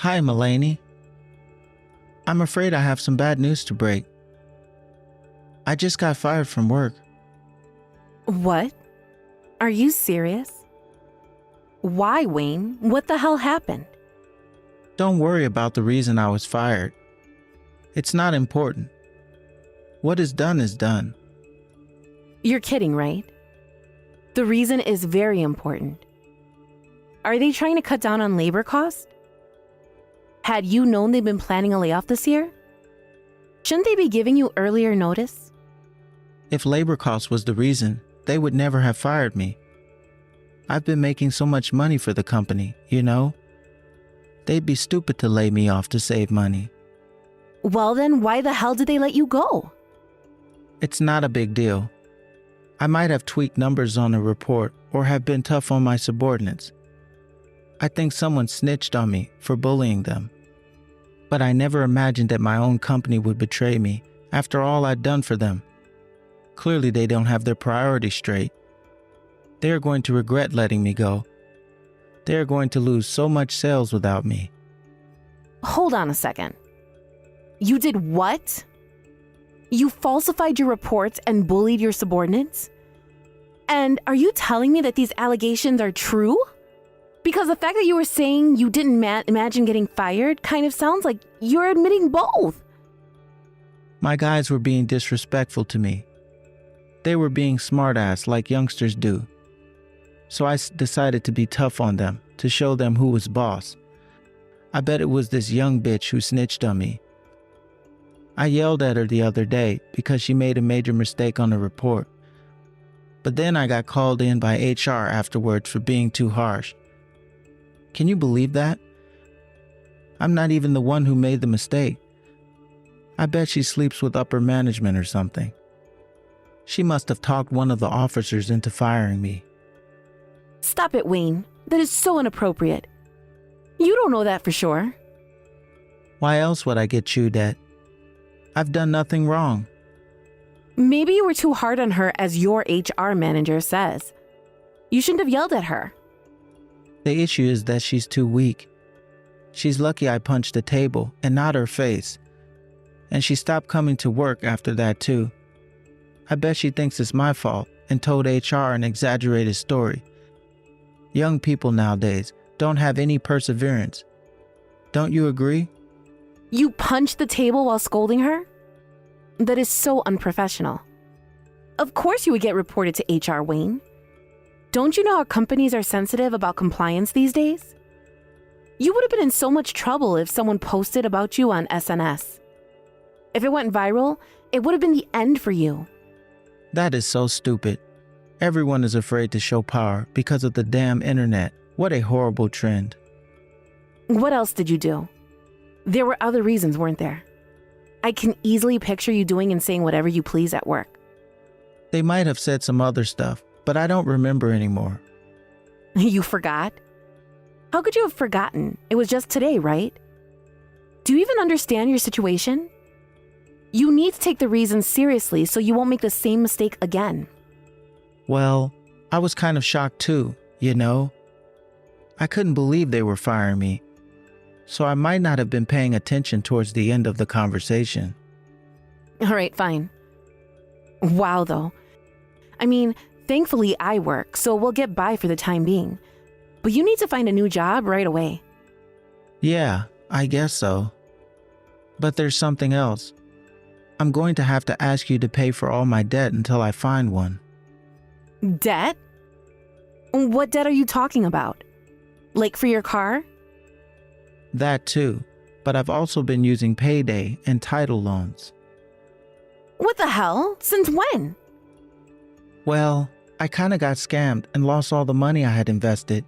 Hi, Mulaney. I'm afraid I have some bad news to break. I just got fired from work. What? Are you serious? Why, Wayne? What the hell happened? Don't worry about the reason I was fired. It's not important. What is done is done. You're kidding, right? The reason is very important. Are they trying to cut down on labor costs? Had you known they've been planning a layoff this year? Shouldn't they be giving you earlier notice? If labor cost was the reason, they would never have fired me. I've been making so much money for the company, you know? They'd be stupid to lay me off to save money. Well then, why the hell did they let you go? It's not a big deal. I might have tweaked numbers on a report or have been tough on my subordinates. I think someone snitched on me for bullying them. But I never imagined that my own company would betray me after all I'd done for them. Clearly they don't have their priorities straight. They are going to regret letting me go. They are going to lose so much sales without me. Hold on a second. You did what? You falsified your reports and bullied your subordinates? And are you telling me that these allegations are true? Because the fact that you were saying you didn't imagine getting fired kind of sounds like you're admitting both. My guys were being disrespectful to me. They were being smartass like youngsters do. So I decided to be tough on them, to show them who was boss. I bet it was this young bitch who snitched on me. I yelled at her the other day because she made a major mistake on the report. But then I got called in by HR afterwards for being too harsh. Can you believe that? I'm not even the one who made the mistake. I bet she sleeps with upper management or something. She must have talked one of the officers into firing me. Stop it, Wayne. That is so inappropriate. You don't know that for sure. Why else would I get chewed at? I've done nothing wrong. Maybe you were too hard on her, as your HR manager says. You shouldn't have yelled at her. The issue is that she's too weak. She's lucky I punched the table and not her face. And she stopped coming to work after that too. I bet she thinks it's my fault and told HR an exaggerated story. Young people nowadays don't have any perseverance. Don't you agree? You punched the table while scolding her? That is so unprofessional. Of course you would get reported to HR, Wayne. Don't you know how companies are sensitive about compliance these days? You would have been in so much trouble if someone posted about you on SNS. If it went viral, it would have been the end for you. That is so stupid. Everyone is afraid to show power because of the damn internet. What a horrible trend. What else did you do? There were other reasons, weren't there? I can easily picture you doing and saying whatever you please at work. They might have said some other stuff, but I don't remember anymore. You forgot? How could you have forgotten? It was just today, right? Do you even understand your situation? You need to take the reasons seriously so you won't make the same mistake again. Well, I was kind of shocked too, you know? I couldn't believe they were firing me, so I might not have been paying attention towards the end of the conversation. All right, fine. Wow, though. I mean, thankfully I work, so we'll get by for the time being. But you need to find a new job right away. Yeah, I guess so. But there's something else. I'm going to have to ask you to pay for all my debt until I find one. Debt? What debt are you talking about? Like for your car? That too, but I've also been using payday and title loans. What the hell? Since when? Well, I kinda got scammed and lost all the money I had invested.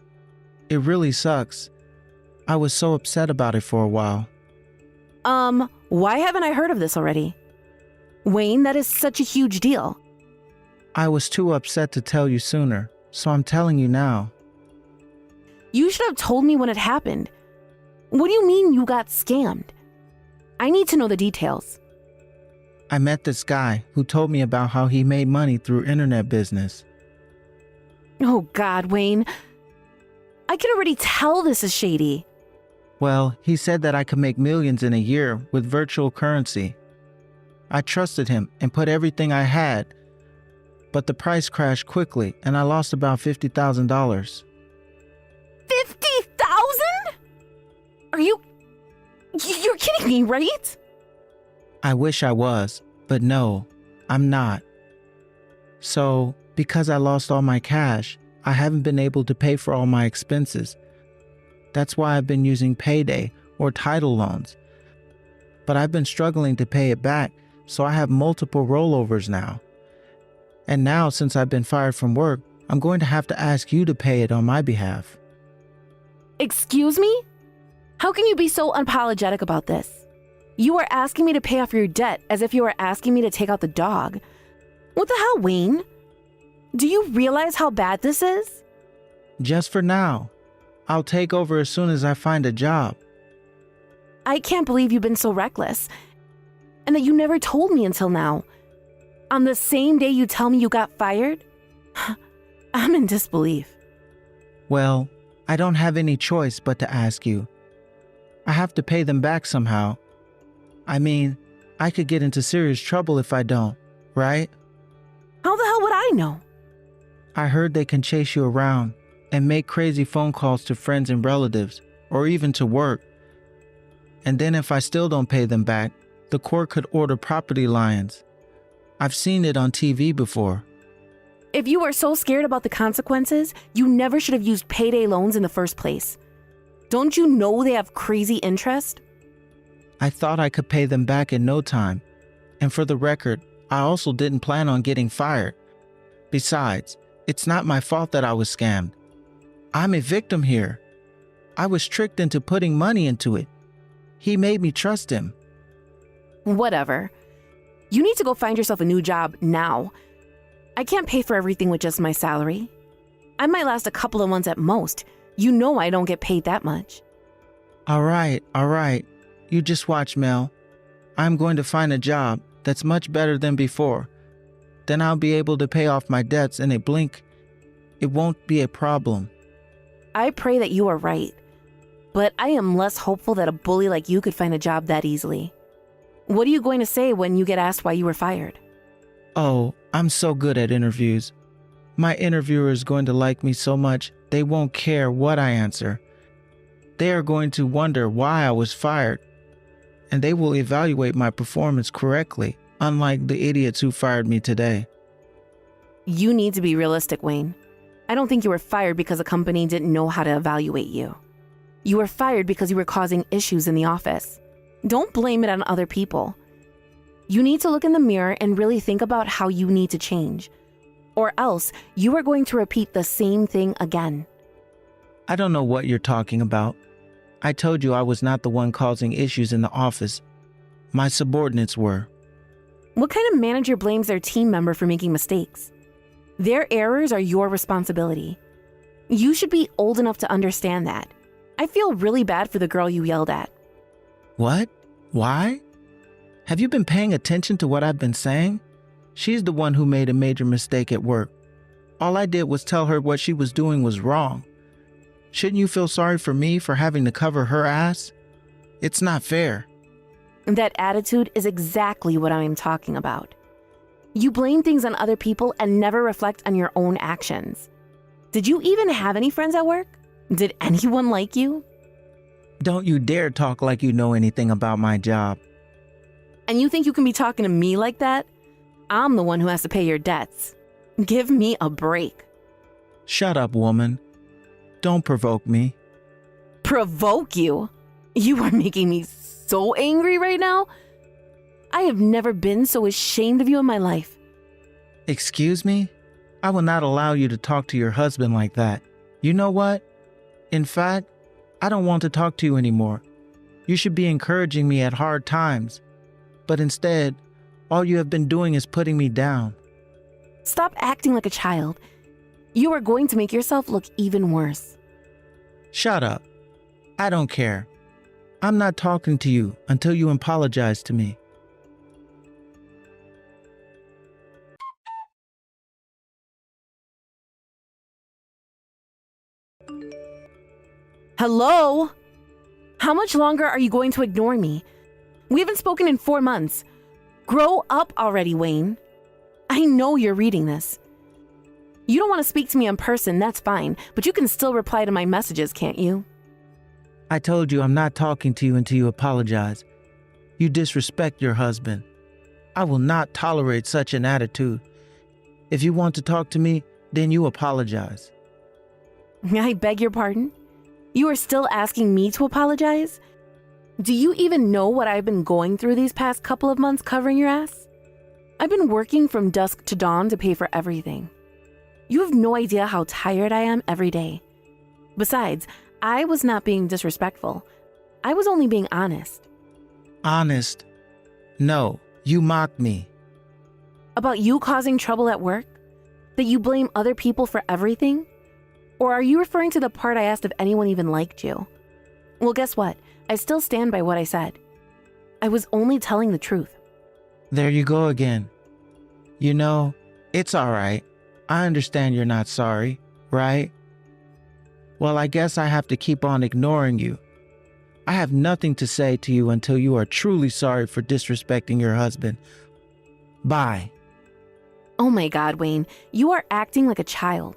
It really sucks. I was so upset about it for a while. Why haven't I heard of this already? Wayne, that is such a huge deal. I was too upset to tell you sooner, so I'm telling you now. You should have told me when it happened. What do you mean you got scammed? I need to know the details. I met this guy who told me about how he made money through internet business. Oh God, Wayne. I can already tell this is shady. Well, he said that I could make millions in a year with virtual currency. I trusted him and put everything I had, but the price crashed quickly and I lost about $50,000. 50,000? Are you're kidding me, right? I wish I was, but no, I'm not. So, because I lost all my cash, I haven't been able to pay for all my expenses. That's why I've been using payday or title loans. But I've been struggling to pay it back, so I have multiple rollovers now. And now, since I've been fired from work, I'm going to have to ask you to pay it on my behalf. Excuse me? How can you be so unapologetic about this? You are asking me to pay off your debt as if you were asking me to take out the dog. What the hell, Wayne? Do you realize how bad this is? Just for now. I'll take over as soon as I find a job. I can't believe you've been so reckless, and that you never told me until now. On the same day you tell me you got fired? I'm in disbelief. Well, I don't have any choice but to ask you. I have to pay them back somehow. I mean, I could get into serious trouble if I don't, right? How the hell would I know? I heard they can chase you around and make crazy phone calls to friends and relatives, or even to work. And then if I still don't pay them back, the court could order property liens. I've seen it on TV before. If you are so scared about the consequences, you never should have used payday loans in the first place. Don't you know they have crazy interest? I thought I could pay them back in no time. And for the record, I also didn't plan on getting fired. Besides, it's not my fault that I was scammed. I'm a victim here. I was tricked into putting money into it. He made me trust him. Whatever. You need to go find yourself a new job now. I can't pay for everything with just my salary. I might last a couple of months at most. You know I don't get paid that much. All right. You just watch, Mel. I'm going to find a job that's much better than before. Then I'll be able to pay off my debts in a blink. It won't be a problem. I pray that you are right. But I am less hopeful that a bully like you could find a job that easily. What are you going to say when you get asked why you were fired? Oh, I'm so good at interviews. My interviewer is going to like me so much they won't care what I answer. They are going to wonder why I was fired, and they will evaluate my performance correctly, unlike the idiots who fired me today. You need to be realistic, Wayne. I don't think you were fired because the company didn't know how to evaluate you. You were fired because you were causing issues in the office. Don't blame it on other people. You need to look in the mirror and really think about how you need to change, or else you are going to repeat the same thing again. I don't know what you're talking about. I told you I was not the one causing issues in the office. My subordinates were. What kind of manager blames their team member for making mistakes? Their errors are your responsibility. You should be old enough to understand that. I feel really bad for the girl you yelled at. What? Why? Have you been paying attention to what I've been saying? She's the one who made a major mistake at work. All I did was tell her what she was doing was wrong. Shouldn't you feel sorry for me for having to cover her ass? It's not fair. That attitude is exactly what I'm talking about. You blame things on other people and never reflect on your own actions. Did you even have any friends at work? Did anyone like you? Don't you dare talk like you know anything about my job. And you think you can be talking to me like that? I'm the one who has to pay your debts. Give me a break. Shut up, woman. Don't provoke me. Provoke you? You are making me so angry right now. I have never been so ashamed of you in my life. Excuse me? I will not allow you to talk to your husband like that. You know what? In fact, I don't want to talk to you anymore. You should be encouraging me at hard times. But instead, all you have been doing is putting me down. Stop acting like a child. You are going to make yourself look even worse. Shut up. I don't care. I'm not talking to you until you apologize to me. Hello? How much longer are you going to ignore me? We haven't spoken in 4 months. Grow up already, Wayne. I know you're reading this. You don't want to speak to me in person, that's fine, but you can still reply to my messages, can't you? I told you I'm not talking to you until you apologize. You disrespect your husband. I will not tolerate such an attitude. If you want to talk to me, then you apologize. I beg your pardon? You are still asking me to apologize? Do you even know what I've been going through these past couple of months covering your ass? I've been working from dusk to dawn to pay for everything. You have no idea how tired I am every day. Besides, I was not being disrespectful. I was only being honest. Honest? No, you mocked me. About you causing trouble at work? That you blame other people for everything? Or are you referring to the part I asked if anyone even liked you? Well, guess what? I still stand by what I said. I was only telling the truth. There you go again. You know, it's all right. I understand you're not sorry, right? Well, I guess I have to keep on ignoring you. I have nothing to say to you until you are truly sorry for disrespecting your husband. Bye. Oh my God, Wayne, you are acting like a child.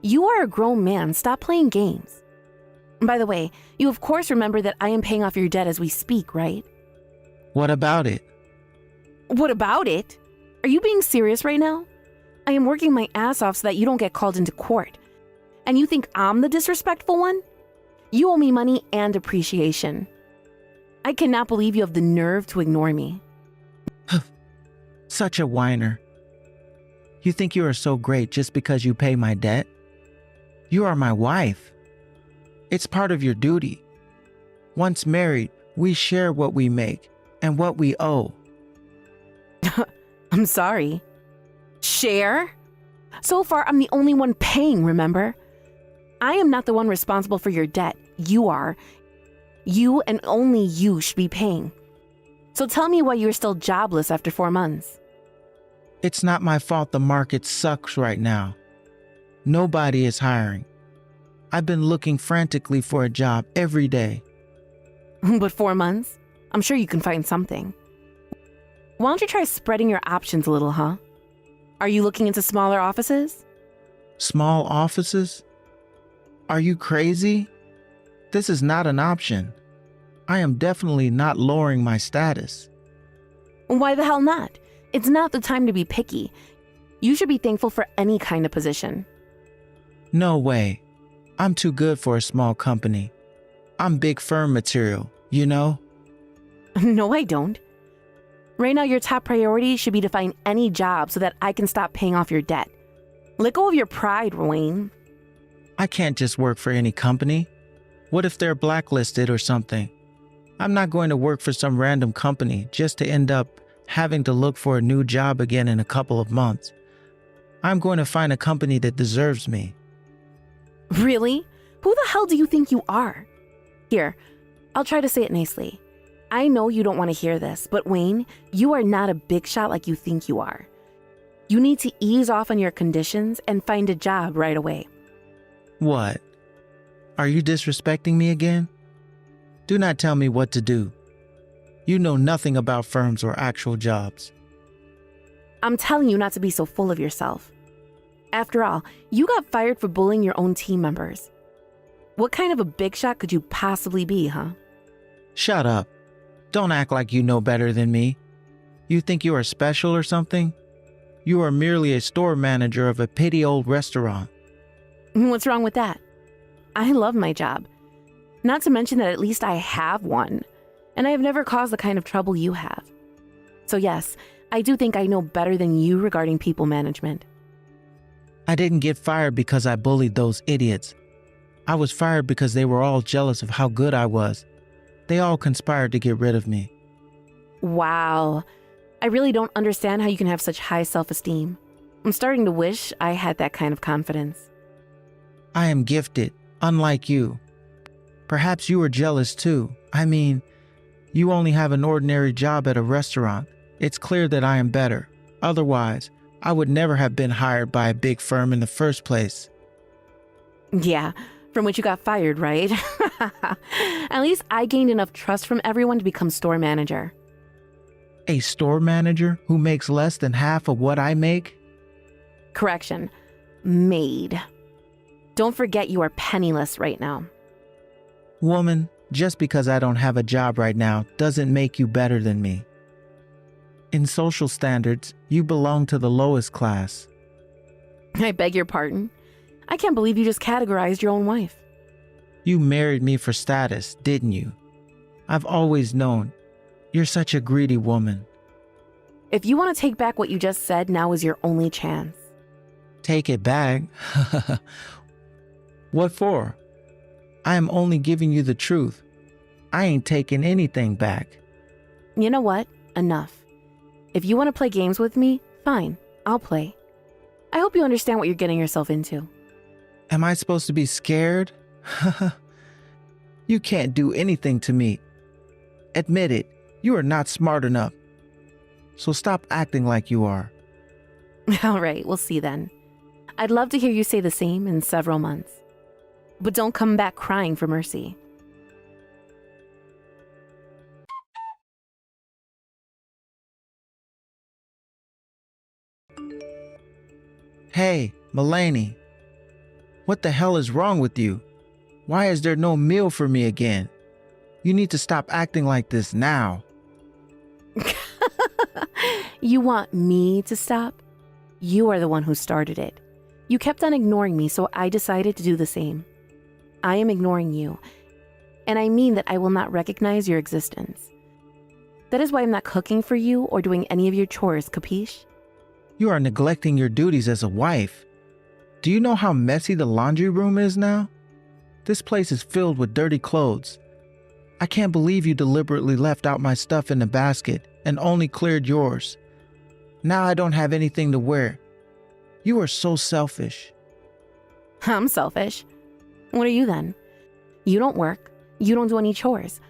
You are a grown man. Stop playing games. By the way, you of course remember that I am paying off your debt as we speak, right? What about it? What about it? Are you being serious right now? I am working my ass off so that you don't get called into court. And you think I'm the disrespectful one? You owe me money and appreciation. I cannot believe you have the nerve to ignore me. Such a whiner. You think you are so great just because you pay my debt? You are my wife. It's part of your duty. Once married, we share what we make and what we owe. I'm sorry. Share? So far, I'm the only one paying, remember? I am not the one responsible for your debt. You are. You and only you should be paying. So tell me why you're still jobless after 4 months. It's not my fault the market sucks right now. Nobody is hiring. I've been looking frantically for a job every day. But 4 months? I'm sure you can find something. Why don't you try spreading your options a little, huh? Are you looking into smaller offices? Small offices? Are you crazy? This is not an option. I am definitely not lowering my status. Why the hell not? It's not the time to be picky. You should be thankful for any kind of position. No way. I'm too good for a small company. I'm big firm material, you know? No, I don't. Right now, your top priority should be to find any job so that I can stop paying off your debt. Let go of your pride, Wayne. I can't just work for any company. What if they're blacklisted or something? I'm not going to work for some random company just to end up having to look for a new job again in a couple of months. I'm going to find a company that deserves me. Really? Who the hell do you think you are? Here, I'll try to say it nicely. I know you don't want to hear this, but Wayne, you are not a big shot like you think you are. You need to ease off on your conditions and find a job right away. What? Are you disrespecting me again? Do not tell me what to do. You know nothing about firms or actual jobs. I'm telling you not to be so full of yourself. After all, you got fired for bullying your own team members. What kind of a big shot could you possibly be, huh? Shut up. Don't act like you know better than me. You think you are special or something? You are merely a store manager of a petty old restaurant. What's wrong with that? I love my job. Not to mention that at least I have one, and I have never caused the kind of trouble you have. So yes, I do think I know better than you regarding people management. I didn't get fired because I bullied those idiots. I was fired because they were all jealous of how good I was. They all conspired to get rid of me. Wow. I really don't understand how you can have such high self-esteem. I'm starting to wish I had that kind of confidence. I am gifted, unlike you. Perhaps you are jealous too. I mean, you only have an ordinary job at a restaurant. It's clear that I am better. Otherwise, I would never have been hired by a big firm in the first place. Yeah, From which you got fired, right? At least I gained enough trust from everyone to become store manager. A store manager who makes less than half of what I make? Correction. Maid. Don't forget you are penniless right now. Woman, just because I don't have a job right now doesn't make you better than me. In social standards, you belong to the lowest class. I beg your pardon. I can't believe you just categorized your own wife. You married me for status, didn't you? I've always known. You're such a greedy woman. If you want to take back what you just said, now is your only chance. Take it back? What for? I am only giving you the truth. I ain't taking anything back. You know what? Enough. If you want to play games with me, fine, I'll play. I hope you understand what you're getting yourself into. Am I supposed to be scared? You can't do anything to me. Admit it, you are not smart enough. So stop acting like you are. All right, we'll see then. I'd love to hear you say the same in several months. But don't come back crying for mercy. Hey, Mulaney. What the hell is wrong with you? Why is there no meal for me again? You need to stop acting like this now. You want me to stop? You are the one who started it. You kept on ignoring me, so I decided to do the same. I am ignoring you, and I mean that I will not recognize your existence. That is why I'm not cooking for you or doing any of your chores, capiche? You are neglecting your duties as a wife. Do you know how messy the laundry room is now? This place is filled with dirty clothes. I can't believe you deliberately left out my stuff in the basket and only cleared yours. Now I don't have anything to wear. You are so selfish. I'm selfish. What are you then? You don't work. You don't do any chores.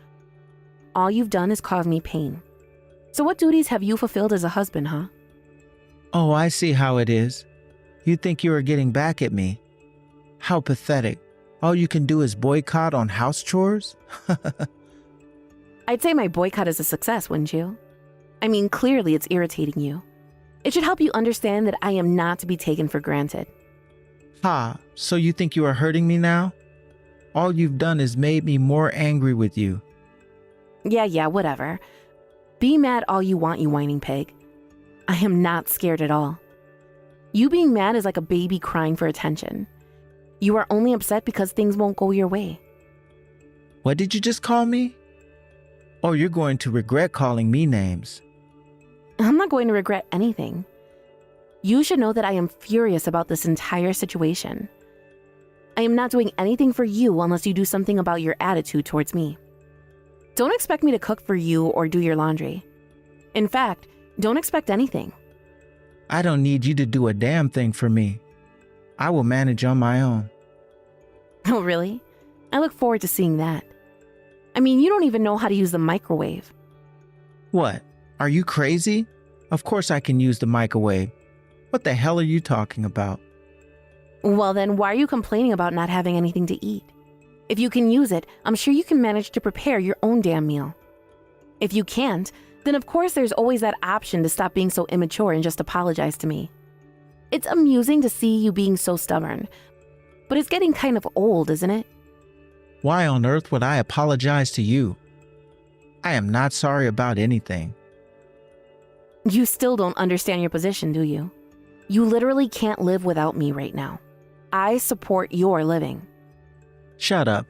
All you've done is cause me pain. So what duties have you fulfilled as a husband, huh? Oh, I see how it is. You think you are getting back at me. How pathetic. All you can do is boycott on house chores? I'd say my boycott is a success, wouldn't you? I mean, clearly it's irritating you. It should help you understand that I am not to be taken for granted. Ha, so you think you are hurting me now? All you've done is made me more angry with you. Yeah, whatever. Be mad all you want, you whining pig. I am not scared at all. You being mad is like a baby crying for attention. You are only upset because things won't go your way. What did you just call me? Oh, you're going to regret calling me names. I'm not going to regret anything. You should know that I am furious about this entire situation. I am not doing anything for you unless you do something about your attitude towards me. Don't expect me to cook for you or do your laundry. In fact, don't expect anything. I don't need you to do a damn thing for me. I will manage on my own. Oh, really? I look forward to seeing that. I mean, you don't even know how to use the microwave. What? Are you crazy? Of course I can use the microwave. What the hell are you talking about? Well, then why are you complaining about not having anything to eat? If you can use it, I'm sure you can manage to prepare your own damn meal. If you can't, then of course there's always that option to stop being so immature and just apologize to me. It's amusing to see you being so stubborn, but it's getting kind of old, isn't it? Why on earth would I apologize to you? I am not sorry about anything. You still don't understand your position, do you? You literally can't live without me right now. I support your living. Shut up.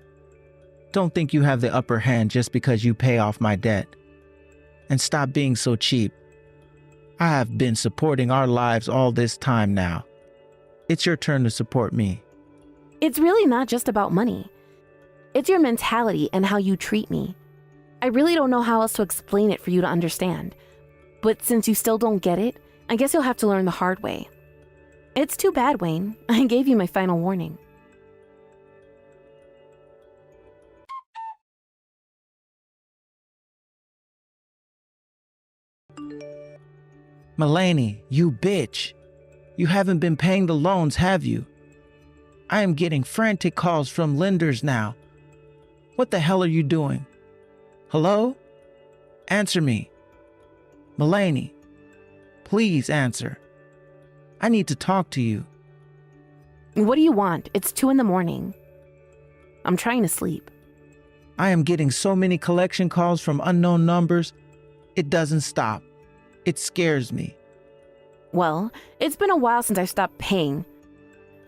Don't think you have the upper hand just because you pay off my debt. And stop being so cheap. I have been supporting our lives all this time now. It's your turn to support me. It's really not just about money. It's your mentality and how you treat me. I really don't know how else to explain it for you to understand. But since you still don't get it, I guess you'll have to learn the hard way. It's too bad, Wayne. I gave you my final warning. Mulaney, you bitch. You haven't been paying the loans, have you? I am getting frantic calls from lenders now. What the hell are you doing? Hello? Answer me. Mulaney, please answer. I need to talk to you. What do you want? It's 2 a.m. I'm trying to sleep. I am getting so many collection calls from unknown numbers. It doesn't stop. It scares me. Well, it's been a while since I stopped paying.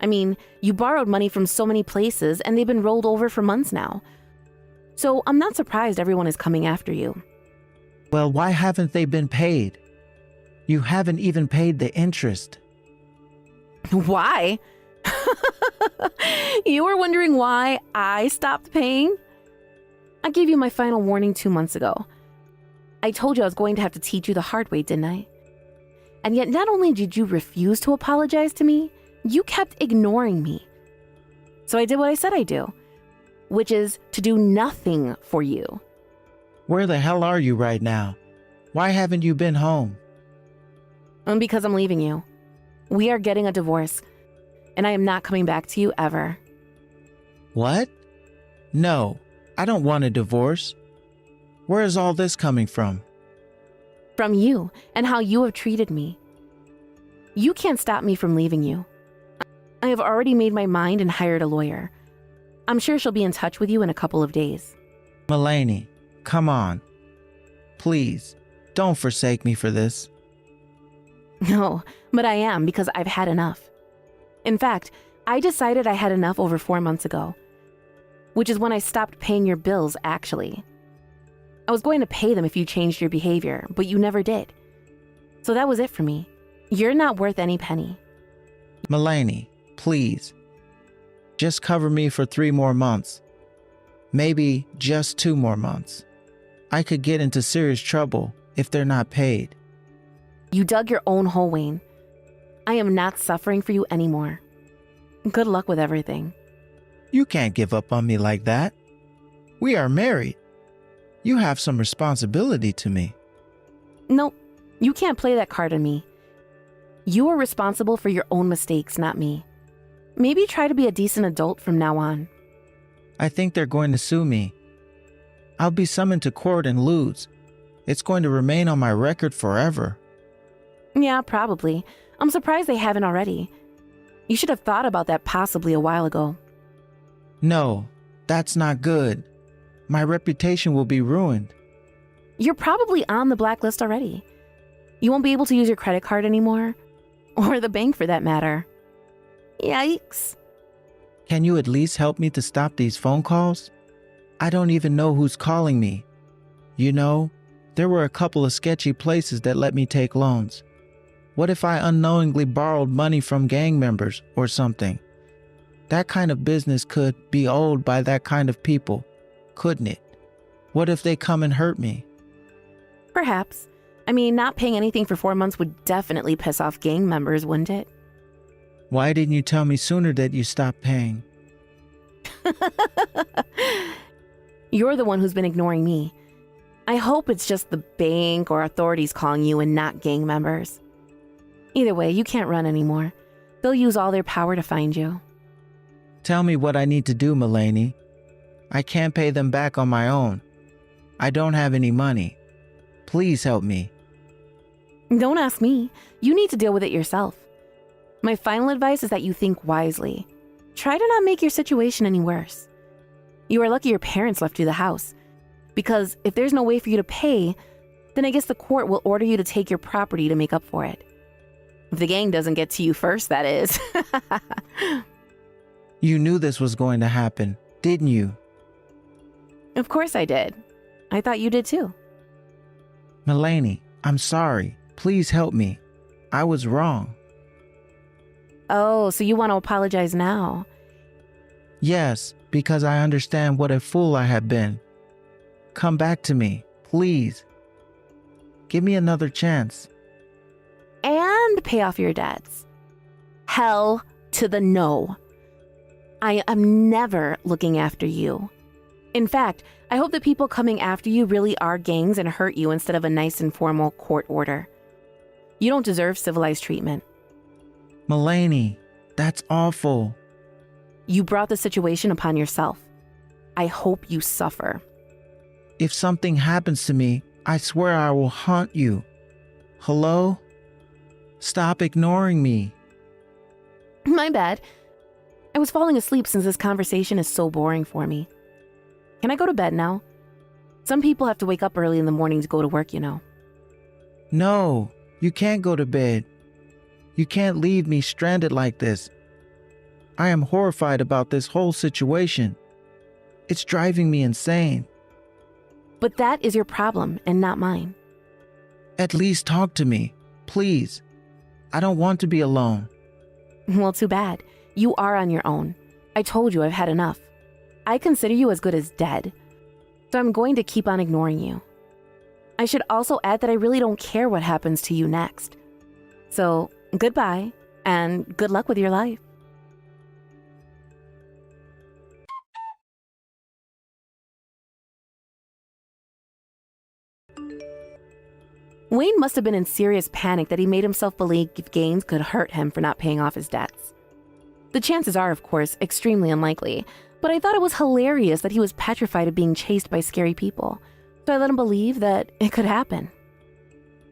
I mean, you borrowed money from so many places and they've been rolled over for months now. So I'm not surprised everyone is coming after you. Well, why haven't they been paid? You haven't even paid the interest. Why? You were wondering why I stopped paying? I gave you my final warning 2 months ago. I told you I was going to have to teach you the hard way, didn't I? And yet not only did you refuse to apologize to me, you kept ignoring me. So I did what I said I'd do, which is to do nothing for you. Where the hell are you right now? Why haven't you been home? Because I'm leaving you. We are getting a divorce, and I am not coming back to you ever. What? No, I don't want a divorce. Where is all this coming from? From you and how you have treated me. You can't stop me from leaving you. I have already made my mind and hired a lawyer. I'm sure she'll be in touch with you in a couple of days. Mulaney, come on. Please, don't forsake me for this. No, but I am because I've had enough. In fact, I decided I had enough over 4 months ago, which is when I stopped paying your bills, actually. I was going to pay them if you changed your behavior, but you never did. So that was it for me. You're not worth any penny. Mulaney, please. Just cover me for 3 more months. Maybe just 2 more months. I could get into serious trouble if they're not paid. You dug your own hole, Wayne. I am not suffering for you anymore. Good luck with everything. You can't give up on me like that. We are married. You have some responsibility to me. Nope, you can't play that card on me. You are responsible for your own mistakes, not me. Maybe try to be a decent adult from now on. I think they're going to sue me. I'll be summoned to court and lose. It's going to remain on my record forever. Yeah, probably. I'm surprised they haven't already. You should have thought about that possibly a while ago. No, that's not good. My reputation will be ruined. You're probably on the blacklist already. You won't be able to use your credit card anymore, or the bank for that matter. Yikes. Can you at least help me to stop these phone calls? I don't even know who's calling me. You know, there were a couple of sketchy places that let me take loans. What if I unknowingly borrowed money from gang members or something? That kind of business could be owned by that kind of people, couldn't it? What if they come and hurt me? Perhaps. I mean, not paying anything for 4 months would definitely piss off gang members, wouldn't it? Why didn't you tell me sooner that you stopped paying? You're the one who's been ignoring me. I hope it's just the bank or authorities calling you and not gang members. Either way, you can't run anymore. They'll use all their power to find you. Tell me what I need to do, Mulaney. I can't pay them back on my own. I don't have any money. Please help me. Don't ask me. You need to deal with it yourself. My final advice is that you think wisely. Try to not make your situation any worse. You are lucky your parents left you the house, because if there's no way for you to pay, then I guess the court will order you to take your property to make up for it. If the gang doesn't get to you first, that is. You knew this was going to happen, didn't you? Of course I did. I thought you did too. Mulaney, I'm sorry. Please help me. I was wrong. Oh, so you want to apologize now? Yes, because I understand what a fool I have been. Come back to me, please. Give me another chance. And pay off your debts. Hell to the no. I am never looking after you. In fact, I hope the people coming after you really are gangs and hurt you instead of a nice and formal court order. You don't deserve civilized treatment. Mulaney, that's awful. You brought the situation upon yourself. I hope you suffer. If something happens to me, I swear I will haunt you. Hello? Stop ignoring me. My bad. I was falling asleep since this conversation is so boring for me. Can I go to bed now? Some people have to wake up early in the morning to go to work, you know. No, you can't go to bed. You can't leave me stranded like this. I am horrified about this whole situation. It's driving me insane. But that is your problem and not mine. At least talk to me, please. I don't want to be alone. Well, too bad. You are on your own. I told you I've had enough. I consider you as good as dead. So I'm going to keep on ignoring you. I should also add that I really don't care what happens to you next. So, goodbye, and good luck with your life. Wayne must have been in serious panic that he made himself believe Gaines could hurt him for not paying off his debts. The chances are, of course, extremely unlikely, but I thought it was hilarious that he was petrified of being chased by scary people, so I let him believe that it could happen.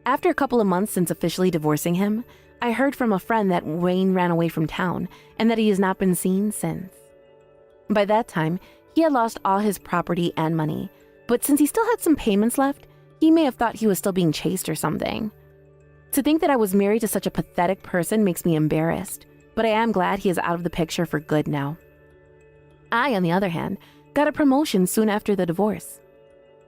After a couple of months since officially divorcing him, I heard from a friend that Wayne ran away from town and that he has not been seen since. By that time, he had lost all his property and money, but since he still had some payments left, he may have thought he was still being chased or something. To think that I was married to such a pathetic person makes me embarrassed, but I am glad he is out of the picture for good now. I, on the other hand, got a promotion soon after the divorce.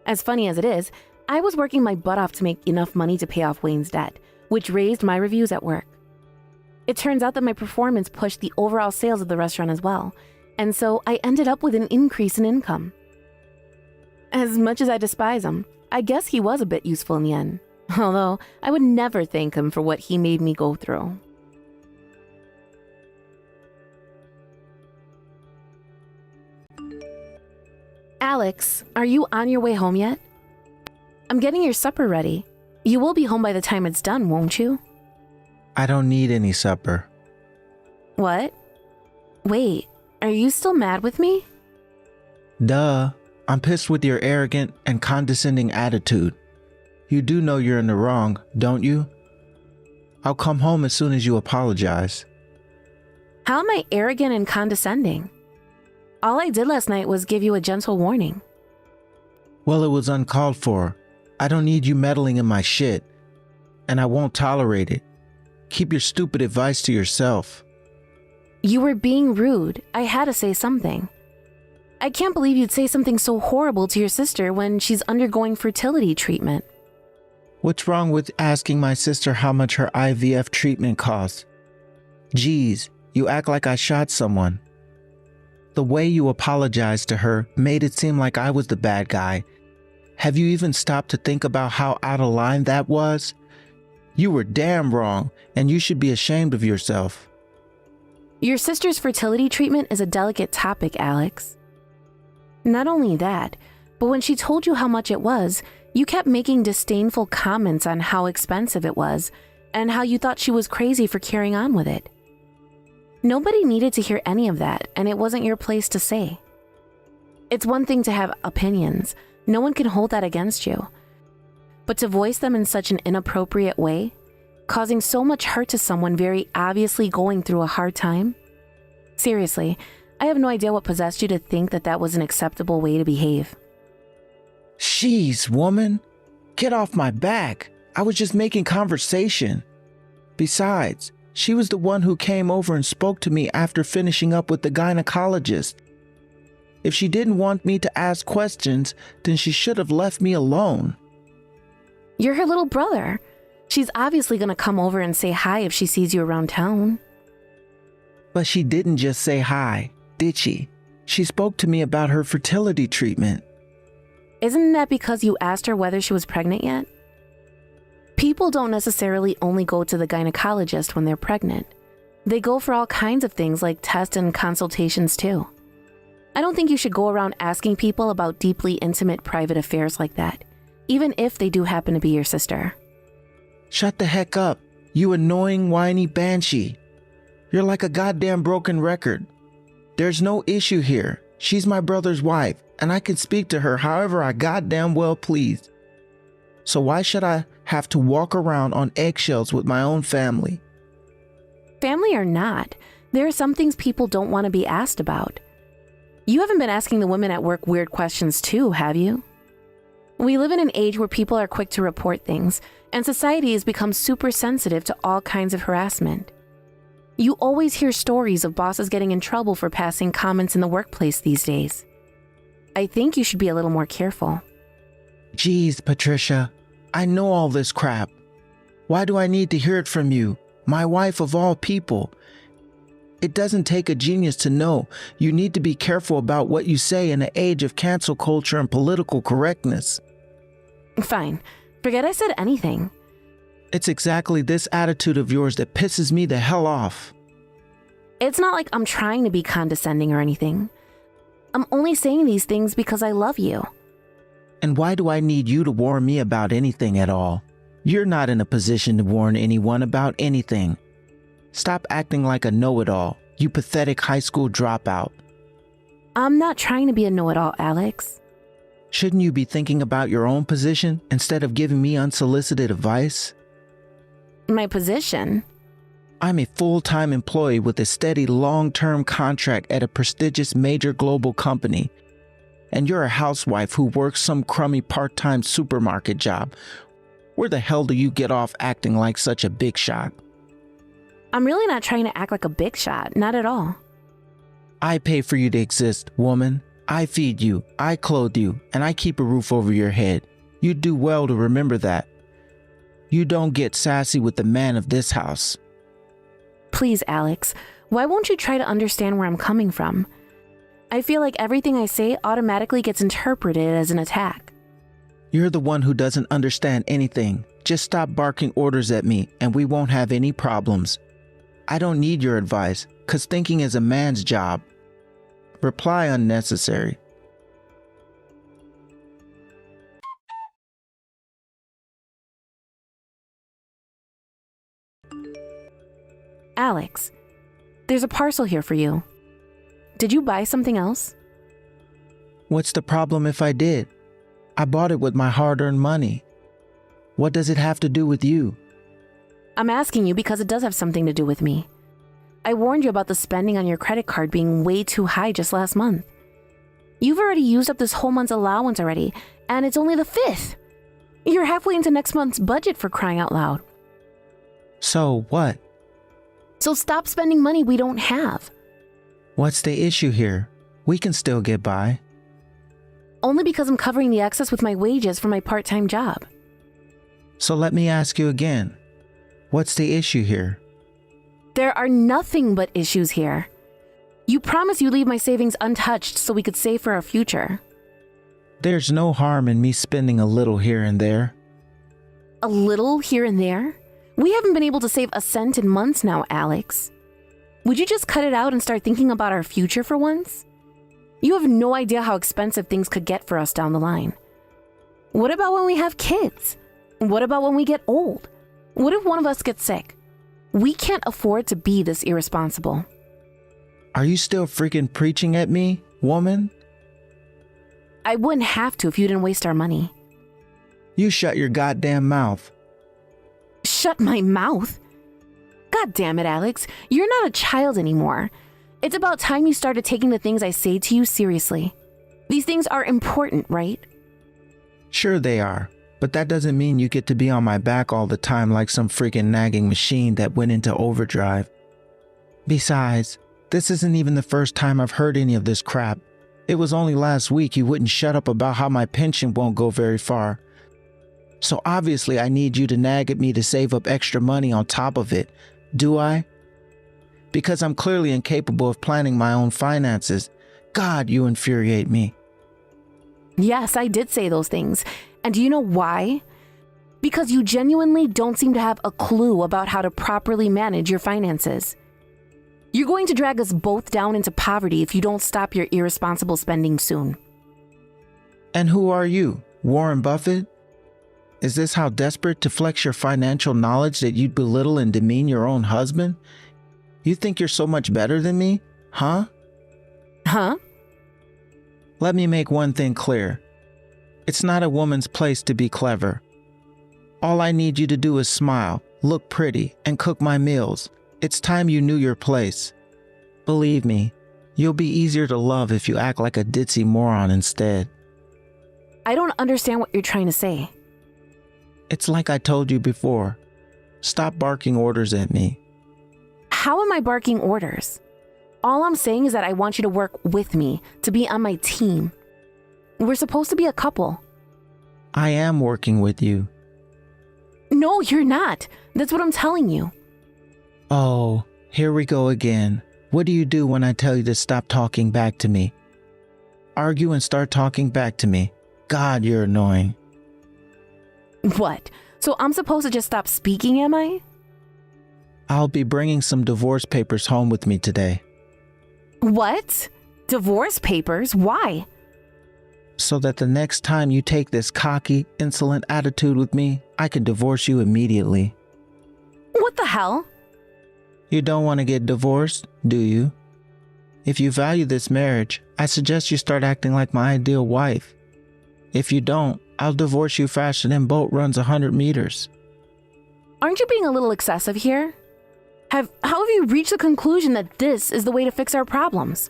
As funny as it is, I was working my butt off to make enough money to pay off Wayne's debt, which raised my reviews at work. It turns out that my performance pushed the overall sales of the restaurant as well, and so I ended up with an increase in income. As much as I despise him, I guess he was a bit useful in the end, although I would never thank him for what he made me go through. Alex, are you on your way home yet? I'm getting your supper ready. You will be home by the time it's done, won't you? I don't need any supper. What? Wait, are you still mad with me? Duh. I'm pissed with your arrogant and condescending attitude. You do know you're in the wrong, don't you? I'll come home as soon as you apologize. How am I arrogant and condescending? All I did last night was give you a gentle warning. Well, it was uncalled for. I don't need you meddling in my shit, and I won't tolerate it. Keep your stupid advice to yourself. You were being rude. I had to say something. I can't believe you'd say something so horrible to your sister when she's undergoing fertility treatment. What's wrong with asking my sister how much her IVF treatment costs? Geez, you act like I shot someone. The way you apologized to her made it seem like I was the bad guy. Have you even stopped to think about how out of line that was? You were damn wrong, and you should be ashamed of yourself. Your sister's fertility treatment is a delicate topic, Alex. Not only that, but when she told you how much it was, you kept making disdainful comments on how expensive it was and how you thought she was crazy for carrying on with it. Nobody needed to hear any of that, and it wasn't your place to say. It's one thing to have opinions. No one can hold that against you. But to voice them in such an inappropriate way, causing so much hurt to someone very obviously going through a hard time? Seriously, I have no idea what possessed you to think that that was an acceptable way to behave. Jeez, woman. Get off my back. I was just making conversation. Besides, she was the one who came over and spoke to me after finishing up with the gynecologist. If she didn't want me to ask questions, then she should have left me alone. You're her little brother. She's obviously going to come over and say hi if she sees you around town. But she didn't just say hi, did she? She spoke to me about her fertility treatment. Isn't that because you asked her whether she was pregnant yet? People don't necessarily only go to the gynecologist when they're pregnant. They go for all kinds of things like tests and consultations too. I don't think you should go around asking people about deeply intimate private affairs like that, even if they do happen to be your sister. Shut the heck up, you annoying whiny banshee. You're like a goddamn broken record. There's no issue here. She's my brother's wife, and I can speak to her however I goddamn well please. So why should I have to walk around on eggshells with my own family? Family or not, there are some things people don't want to be asked about. You haven't been asking the women at work weird questions too, have you? We live in an age where people are quick to report things, and society has become super sensitive to all kinds of harassment. You always hear stories of bosses getting in trouble for passing comments in the workplace these days. I think you should be a little more careful. Geez, Patricia, I know all this crap. Why do I need to hear it from you, my wife of all people? It doesn't take a genius to know you need to be careful about what you say in an age of cancel culture and political correctness. Fine. Forget I said anything. It's exactly this attitude of yours that pisses me the hell off. It's not like I'm trying to be condescending or anything. I'm only saying these things because I love you. And why do I need you to warn me about anything at all? You're not in a position to warn anyone about anything. Stop acting like a know-it-all, you pathetic high school dropout. I'm not trying to be a know-it-all, Alex. Shouldn't you be thinking about your own position instead of giving me unsolicited advice? My position? I'm a full-time employee with a steady long-term contract at a prestigious major global company. And you're a housewife who works some crummy part-time supermarket job. Where the hell do you get off acting like such a big shot? I'm really not trying to act like a big shot, not at all. I pay for you to exist, woman. I feed you, I clothe you, and I keep a roof over your head. You do well to remember that. You don't get sassy with the man of this house. Please, Alex, why won't you try to understand where I'm coming from? I feel like everything I say automatically gets interpreted as an attack. You're the one who doesn't understand anything. Just stop barking orders at me and we won't have any problems. I don't need your advice, 'cause thinking is a man's job. Reply unnecessary. Alex, there's a parcel here for you. Did you buy something else? What's the problem if I did? I bought it with my hard-earned money. What does it have to do with you? I'm asking you because it does have something to do with me. I warned you about the spending on your credit card being way too high just last month. You've already used up this whole month's allowance already, and it's only the 5th. You're halfway into next month's budget, for crying out loud. So what? So stop spending money we don't have. What's the issue here? We can still get by. Only because I'm covering the excess with my wages from my part-time job. So let me ask you again. What's the issue here? There are nothing but issues here. You promised you'd leave my savings untouched so we could save for our future. There's no harm in me spending a little here and there. A little here and there? We haven't been able to save a cent in months now, Alex. Would you just cut it out and start thinking about our future for once? You have no idea how expensive things could get for us down the line. What about when we have kids? What about when we get old? What if one of us gets sick? We can't afford to be this irresponsible. Are you still freaking preaching at me, woman? I wouldn't have to if you didn't waste our money. You shut your goddamn mouth. Shut my mouth? God damn it, Alex. You're not a child anymore. It's about time you started taking the things I say to you seriously. These things are important, right? Sure they are, but that doesn't mean you get to be on my back all the time like some freaking nagging machine that went into overdrive. Besides, this isn't even the first time I've heard any of this crap. It was only last week you wouldn't shut up about how my pension won't go very far. So obviously I need you to nag at me to save up extra money on top of it, do I? Because I'm clearly incapable of planning my own finances. God, you infuriate me. Yes, I did say those things. And do you know why? Because you genuinely don't seem to have a clue about how to properly manage your finances. You're going to drag us both down into poverty if you don't stop your irresponsible spending soon. And who are you, Warren Buffett? Is this how desperate to flex your financial knowledge that you'd belittle and demean your own husband? You think you're so much better than me, huh? Huh? Let me make one thing clear. It's not a woman's place to be clever. All I need you to do is smile, look pretty, and cook my meals. It's time you knew your place. Believe me, you'll be easier to love if you act like a ditzy moron instead. I don't understand what you're trying to say. It's like I told you before. Stop barking orders at me. How am I barking orders? All I'm saying is that I want you to work with me, to be on my team. We're supposed to be a couple. I am working with you. No, you're not. That's what I'm telling you. Oh, here we go again. What do you do when I tell you to stop talking back to me? Argue and start talking back to me. God, you're annoying. What? So I'm supposed to just stop speaking, am I? I'll be bringing some divorce papers home with me today. What? Divorce papers? Why? So that the next time you take this cocky, insolent attitude with me, I can divorce you immediately. What the hell? You don't want to get divorced, do you? If you value this marriage, I suggest you start acting like my ideal wife. If you don't, I'll divorce you faster than boat runs 100 meters. Aren't you being a little excessive here? How have you reached the conclusion that this is the way to fix our problems?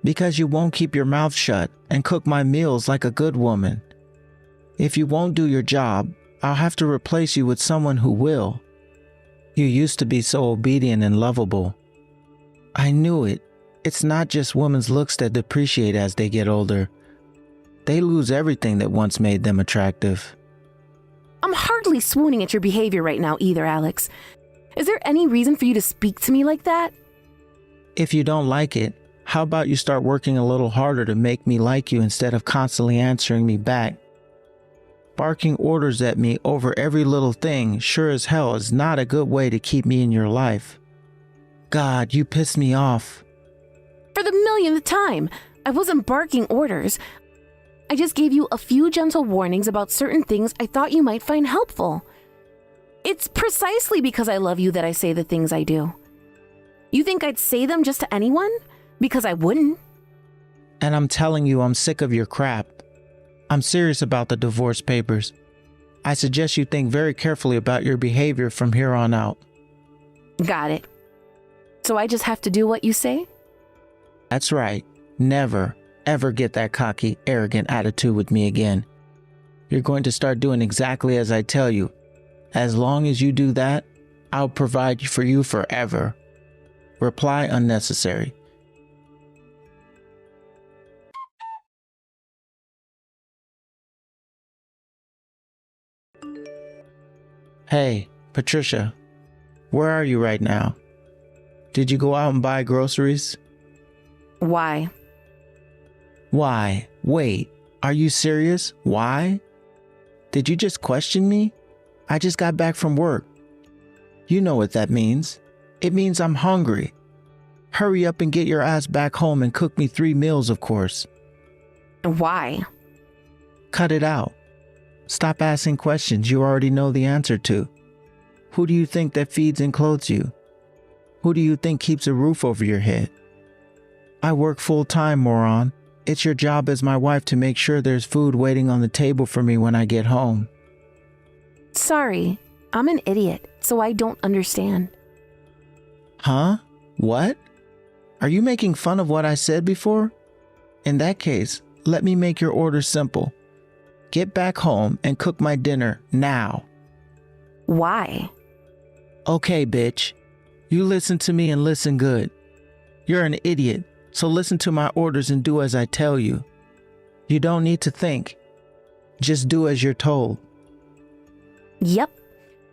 Because you won't keep your mouth shut and cook my meals like a good woman. If you won't do your job, I'll have to replace you with someone who will. You used to be so obedient and lovable. I knew it. It's not just women's looks that depreciate as they get older. They lose everything that once made them attractive. I'm hardly swooning at your behavior right now either, Alex. Is there any reason for you to speak to me like that? If you don't like it, how about you start working a little harder to make me like you instead of constantly answering me back? Barking orders at me over every little thing sure as hell is not a good way to keep me in your life. God, you piss me off. For the millionth time, I wasn't barking orders. I just gave you a few gentle warnings about certain things I thought you might find helpful. It's precisely because I love you that I say the things I do. You think I'd say them just to anyone? Because I wouldn't. And I'm telling you, I'm sick of your crap. I'm serious about the divorce papers. I suggest you think very carefully about your behavior from here on out. Got it. So I just have to do what you say? That's right. Never, ever get that cocky, arrogant attitude with me again. You're going to start doing exactly as I tell you. As long as you do that, I'll provide for you forever. Reply unnecessary. Hey, Patricia, where are you right now? Did you go out and buy groceries? Why? Why? Wait, are you serious? Why? Did you just question me? I just got back from work. You know what that means. It means I'm hungry. Hurry up and get your ass back home and cook me 3 meals, of course. Why? Cut it out. Stop asking questions you already know the answer to. Who do you think that feeds and clothes you? Who do you think keeps a roof over your head? I work full-time, moron. It's your job as my wife to make sure there's food waiting on the table for me when I get home. Sorry, I'm an idiot, so I don't understand. Huh? What? Are you making fun of what I said before? In that case, let me make your order simple. Get back home and cook my dinner now. Why? Okay, bitch. You listen to me and listen good. You're an idiot, so listen to my orders and do as I tell you. You don't need to think. Just do as you're told. Yep,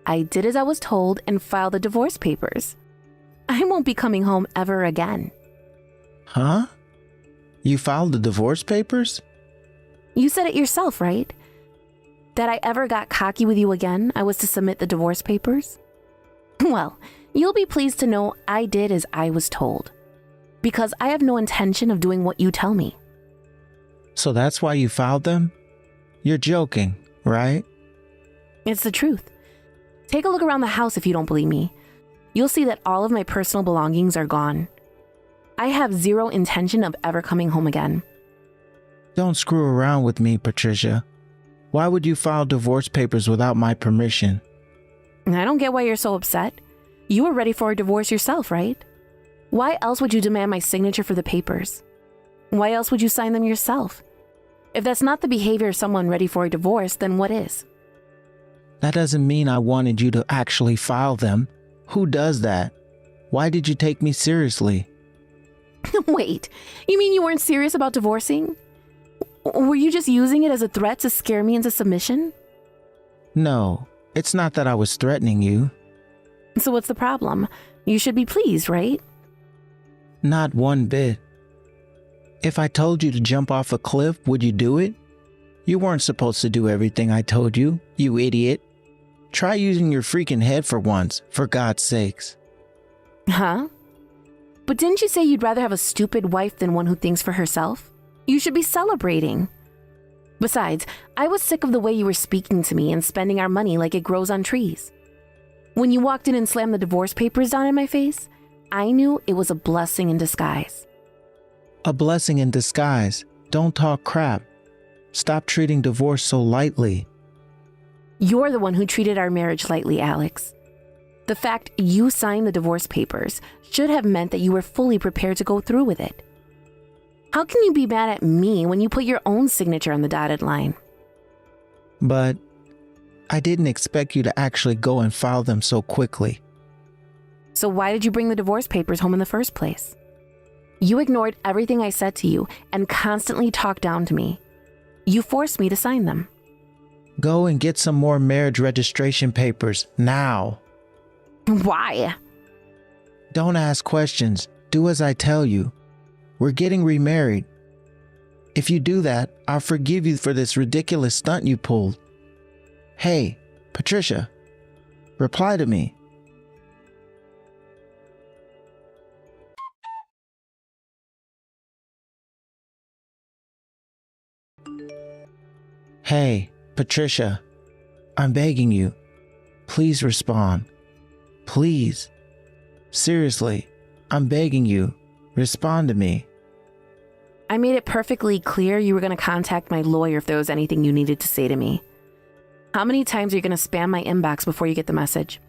I did as I was told and filed the divorce papers. I won't be coming home ever again. Huh? You filed the divorce papers? You said it yourself, right? That I ever got cocky with you again, I was to submit the divorce papers? Well, you'll be pleased to know I did as I was told. Because I have no intention of doing what you tell me. So that's why you filed them? You're joking, right? It's the truth. Take a look around the house if you don't believe me. You'll see that all of my personal belongings are gone. I have zero intention of ever coming home again. Don't screw around with me, Patricia. Why would you file divorce papers without my permission? I don't get why you're so upset. You were ready for a divorce yourself, right? Why else would you demand my signature for the papers? Why else would you sign them yourself? If that's not the behavior of someone ready for a divorce, then what is? That doesn't mean I wanted you to actually file them. Who does that? Why did you take me seriously? Wait, you mean you weren't serious about divorcing? Were you just using it as a threat to scare me into submission? No, it's not that I was threatening you. So what's the problem? You should be pleased, right? Not one bit. If I told you to jump off a cliff, would you do it? You weren't supposed to do everything I told you, you idiot. Try using your freaking head for once, for God's sakes. Huh? But didn't you say you'd rather have a stupid wife than one who thinks for herself? You should be celebrating. Besides, I was sick of the way you were speaking to me and spending our money like it grows on trees. When you walked in and slammed the divorce papers down in my face, I knew it was a blessing in disguise. A blessing in disguise. Don't talk crap. Stop treating divorce so lightly. You're the one who treated our marriage lightly, Alex. The fact you signed the divorce papers should have meant that you were fully prepared to go through with it. How can you be mad at me when you put your own signature on the dotted line? But I didn't expect you to actually go and file them so quickly. So why did you bring the divorce papers home in the first place? You ignored everything I said to you and constantly talked down to me. You forced me to sign them. Go and get some more marriage registration papers, now. Why? Don't ask questions. Do as I tell you. We're getting remarried. If you do that, I'll forgive you for this ridiculous stunt you pulled. Hey, Patricia, reply to me. Hey, Patricia, I'm begging you. Please respond. Please. Seriously, I'm begging you. Respond to me. I made it perfectly clear you were going to contact my lawyer if there was anything you needed to say to me. How many times are you going to spam my inbox before you get the message?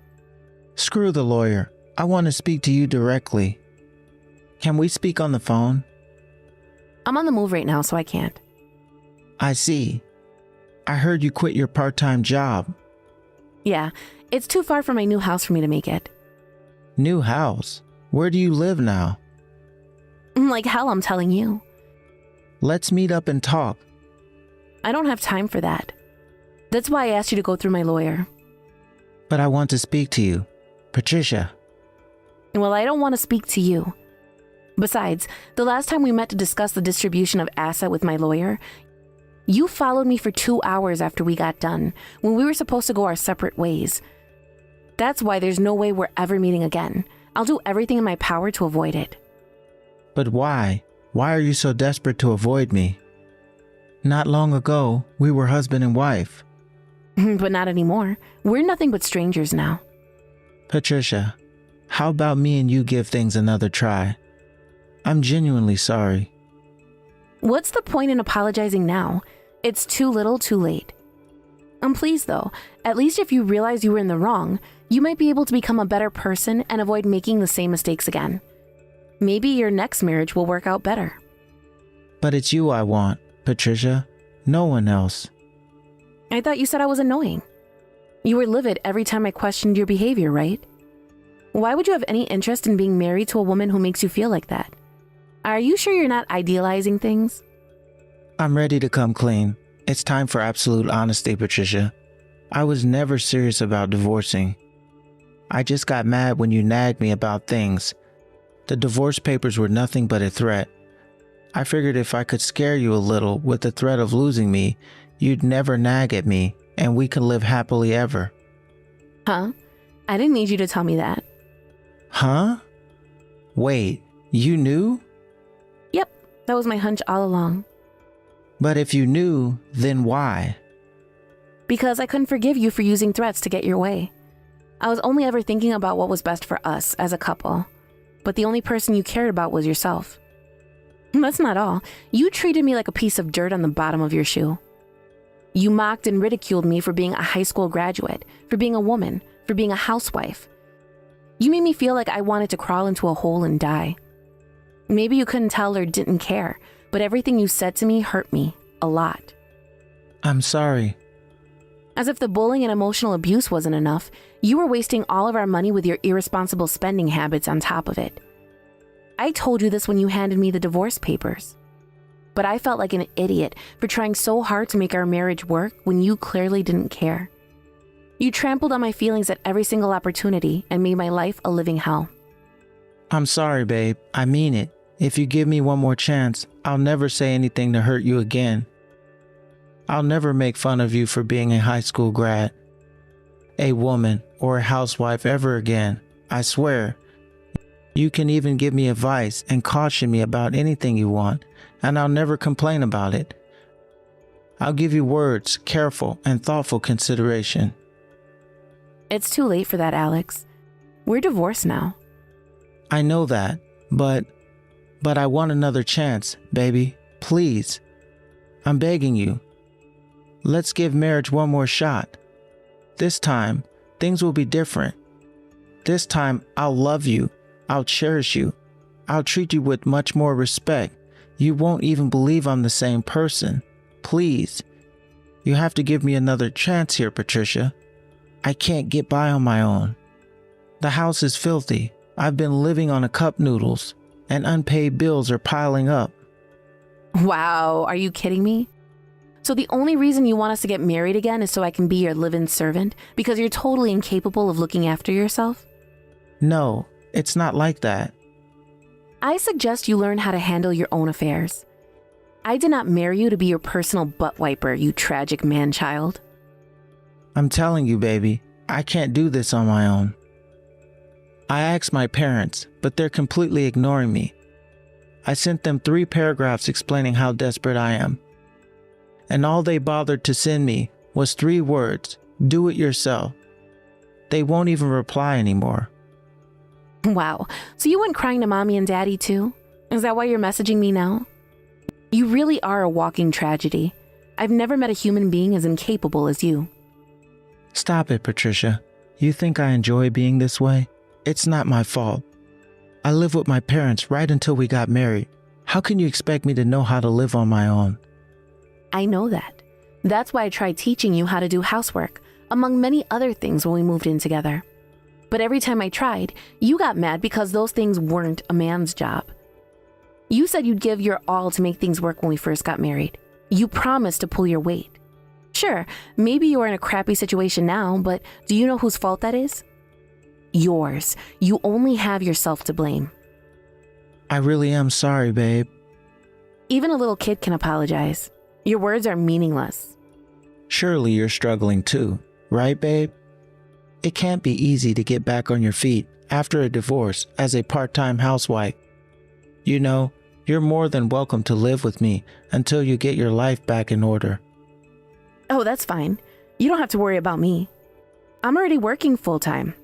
Screw the lawyer. I want to speak to you directly. Can we speak on the phone? I'm on the move right now, so I can't. I see. I heard you quit your part-time job. Yeah, it's too far from my new house for me to make it. New house? Where do you live now? Like hell, I'm telling you. Let's meet up and talk. I don't have time for that. That's why I asked you to go through my lawyer. But I want to speak to you. Patricia. Well, I don't want to speak to you. Besides, the last time we met to discuss the distribution of asset with my lawyer, you followed me for 2 hours after we got done, when we were supposed to go our separate ways. That's why there's no way we're ever meeting again. I'll do everything in my power to avoid it. But why? Why are you so desperate to avoid me? Not long ago, we were husband and wife. But not anymore. We're nothing but strangers now. Patricia, how about me and you give things another try? I'm genuinely sorry. What's the point in apologizing now? It's too little, too late. I'm pleased though. At least if you realize you were in the wrong, you might be able to become a better person and avoid making the same mistakes again. Maybe your next marriage will work out better. But it's you I want, Patricia. No one else. I thought you said I was annoying. You were livid every time I questioned your behavior, right? Why would you have any interest in being married to a woman who makes you feel like that? Are you sure you're not idealizing things? I'm ready to come clean. It's time for absolute honesty, Patricia. I was never serious about divorcing. I just got mad when you nagged me about things. The divorce papers were nothing but a threat. I figured if I could scare you a little with the threat of losing me, you'd never nag at me, and we could live happily ever. Huh? I didn't need you to tell me that. Huh? Wait, you knew? Yep, that was my hunch all along. But if you knew, then why? Because I couldn't forgive you for using threats to get your way. I was only ever thinking about what was best for us as a couple. but the only person you cared about was yourself. That's not all. You treated me like a piece of dirt on the bottom of your shoe. You mocked and ridiculed me for being a high school graduate, for being a woman, for being a housewife. You made me feel like I wanted to crawl into a hole and die. Maybe you couldn't tell or didn't care, but everything you said to me hurt me a lot. I'm sorry. As if the bullying and emotional abuse wasn't enough, you were wasting all of our money with your irresponsible spending habits on top of it. I told you this when you handed me the divorce papers. But I felt like an idiot for trying so hard to make our marriage work when you clearly didn't care. You trampled on my feelings at every single opportunity and made my life a living hell. I'm sorry, babe. I mean it. If you give me one more chance, I'll never say anything to hurt you again. I'll never make fun of you for being a high school grad, a woman, or a housewife ever again. I swear. You can even give me advice and caution me about anything you want, and I'll never complain about it. I'll give you words, careful and thoughtful consideration. It's too late for that, Alex. We're divorced now. I know that, but I want another chance, baby. Please. I'm begging you. Let's give marriage one more shot. This time, things will be different. This time, I'll love you. I'll cherish you. I'll treat you with much more respect. You won't even believe I'm the same person. Please. You have to give me another chance here, Patricia. I can't get by on my own. The house is filthy. I've been living on a cup noodles, and unpaid bills are piling up. Wow, are you kidding me? So the only reason you want us to get married again is so I can be your live-in servant because you're totally incapable of looking after yourself? No, it's not like that. I suggest you learn how to handle your own affairs. I did not marry you to be your personal butt wiper, you tragic man-child. I'm telling you, baby, I can't do this on my own. I asked my parents, but they're completely ignoring me. I sent them 3 paragraphs explaining how desperate I am. And all they bothered to send me was 3 words, do it yourself. They won't even reply anymore. Wow, so you went crying to mommy and daddy too? Is that why you're messaging me now? You really are a walking tragedy. I've never met a human being as incapable as you. Stop it, Patricia. You think I enjoy being this way? It's not my fault. I lived with my parents right until we got married. How can you expect me to know how to live on my own? I know that. That's why I tried teaching you how to do housework, among many other things when we moved in together. But every time I tried, you got mad because those things weren't a man's job. You said you'd give your all to make things work when we first got married. You promised to pull your weight. Sure, maybe you're in a crappy situation now, but do you know whose fault that is? Yours. You only have yourself to blame. I really am sorry, babe. Even a little kid can apologize. Your words are meaningless. Surely you're struggling too, right, babe? It can't be easy to get back on your feet after a divorce as a part-time housewife. You know, you're more than welcome to live with me until you get your life back in order. Oh, that's fine. You don't have to worry about me. I'm already working full-time.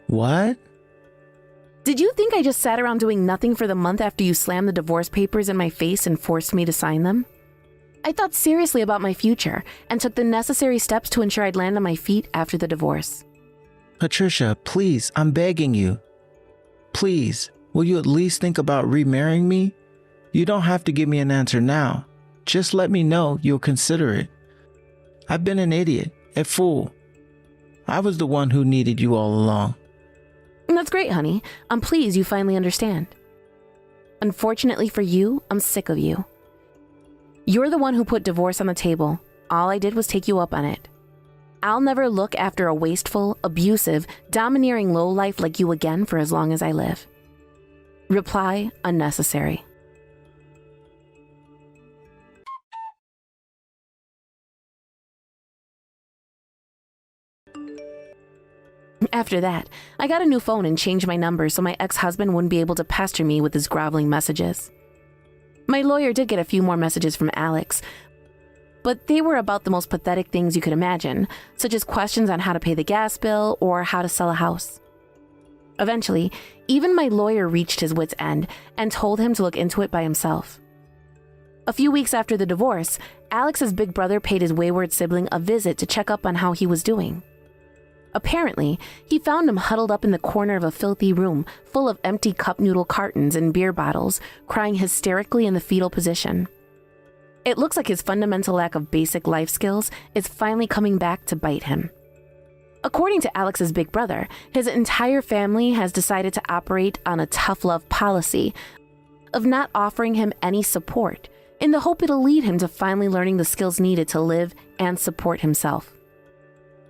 What? Did you think I just sat around doing nothing for the month after you slammed the divorce papers in my face and forced me to sign them? I thought seriously about my future and took the necessary steps to ensure I'd land on my feet after the divorce. Patricia, please, I'm begging you. Please, will you at least think about remarrying me? You don't have to give me an answer now. Just let me know you'll consider it. I've been an idiot, a fool. I was the one who needed you all along. That's great, honey. I'm pleased you finally understand. Unfortunately for you, I'm sick of you. You're the one who put divorce on the table. All I did was take you up on it. I'll never look after a wasteful, abusive, domineering lowlife like you again for as long as I live. Reply unnecessary. After that, I got a new phone and changed my number so my ex-husband wouldn't be able to pester me with his groveling messages. My lawyer did get a few more messages from Alex, but they were about the most pathetic things you could imagine, such as questions on how to pay the gas bill or how to sell a house. Eventually, even my lawyer reached his wit's end and told him to look into it by himself. A few weeks after the divorce, Alex's big brother paid his wayward sibling a visit to check up on how he was doing. Apparently, he found him huddled up in the corner of a filthy room full of empty cup noodle cartons and beer bottles, crying hysterically in the fetal position. It looks like his fundamental lack of basic life skills is finally coming back to bite him. According to Alex's big brother, his entire family has decided to operate on a tough love policy of not offering him any support, in the hope it'll lead him to finally learning the skills needed to live and support himself.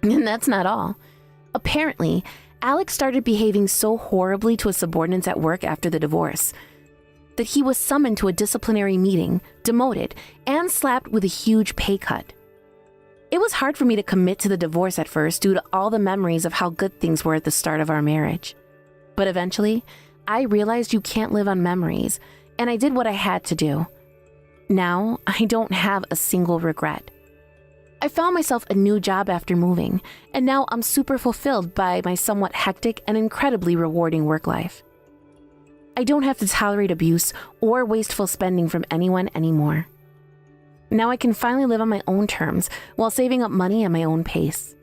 And that's not all. Apparently, Alex started behaving so horribly to his subordinates at work after the divorce that he was summoned to a disciplinary meeting, demoted, and slapped with a huge pay cut. It was hard for me to commit to the divorce at first due to all the memories of how good things were at the start of our marriage. But eventually, I realized you can't live on memories, and I did what I had to do. Now, I don't have a single regret. I found myself a new job after moving, and now I'm super fulfilled by my somewhat hectic and incredibly rewarding work life. I don't have to tolerate abuse or wasteful spending from anyone anymore. Now I can finally live on my own terms while saving up money at my own pace.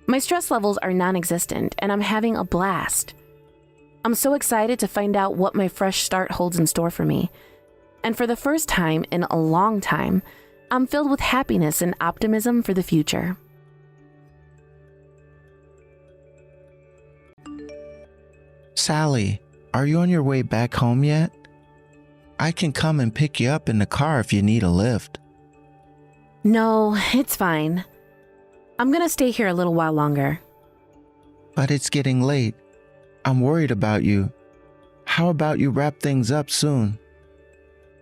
My stress levels are non-existent, and I'm having a blast. I'm so excited to find out what my fresh start holds in store for me. And for the first time in a long time, I'm filled with happiness and optimism for the future. Sally, are you on your way back home yet? I can come and pick you up in the car if you need a lift. No, it's fine. I'm gonna stay here a little while longer. But it's getting late. I'm worried about you. How about you wrap things up soon?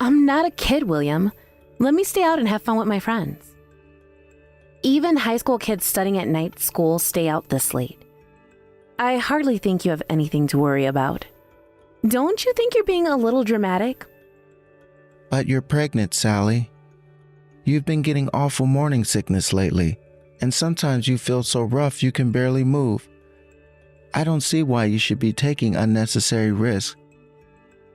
I'm not a kid, William. Let me stay out and have fun with my friends. Even high school kids studying at night school stay out this late. I hardly think you have anything to worry about. Don't you think you're being a little dramatic? But you're pregnant, Sally. You've been getting awful morning sickness lately, and sometimes you feel so rough you can barely move. I don't see why you should be taking unnecessary risks.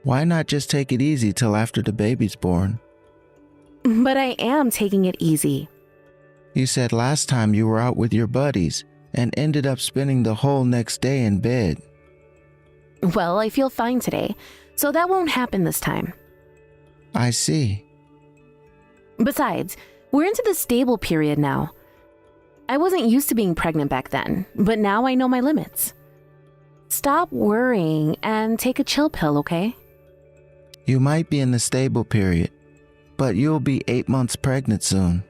Why not just take it easy till after the baby's born? But I am taking it easy. You said last time you were out with your buddies and ended up spending the whole next day in bed. Well, I feel fine today, so that won't happen this time. I see. Besides, we're into the stable period now. I wasn't used to being pregnant back then, but now I know my limits. Stop worrying and take a chill pill, okay? You might be in the stable period, but you'll be 8 months pregnant soon.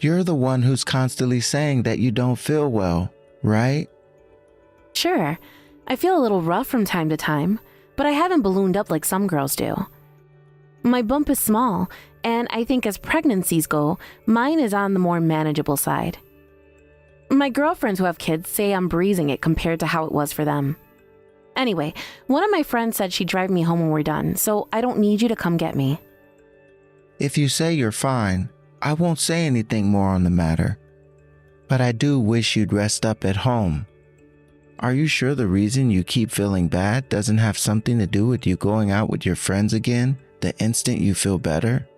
You're the one who's constantly saying that you don't feel well, right? Sure, I feel a little rough from time to time, but I haven't ballooned up like some girls do. My bump is small, and I think as pregnancies go, mine is on the more manageable side. My girlfriends who have kids say I'm breezing it compared to how it was for them. Anyway, one of my friends said she'd drive me home when we're done, so I don't need you to come get me. If you say you're fine, I won't say anything more on the matter. But I do wish you'd rest up at home. Are you sure the reason you keep feeling bad doesn't have something to do with you going out with your friends again the instant you feel better?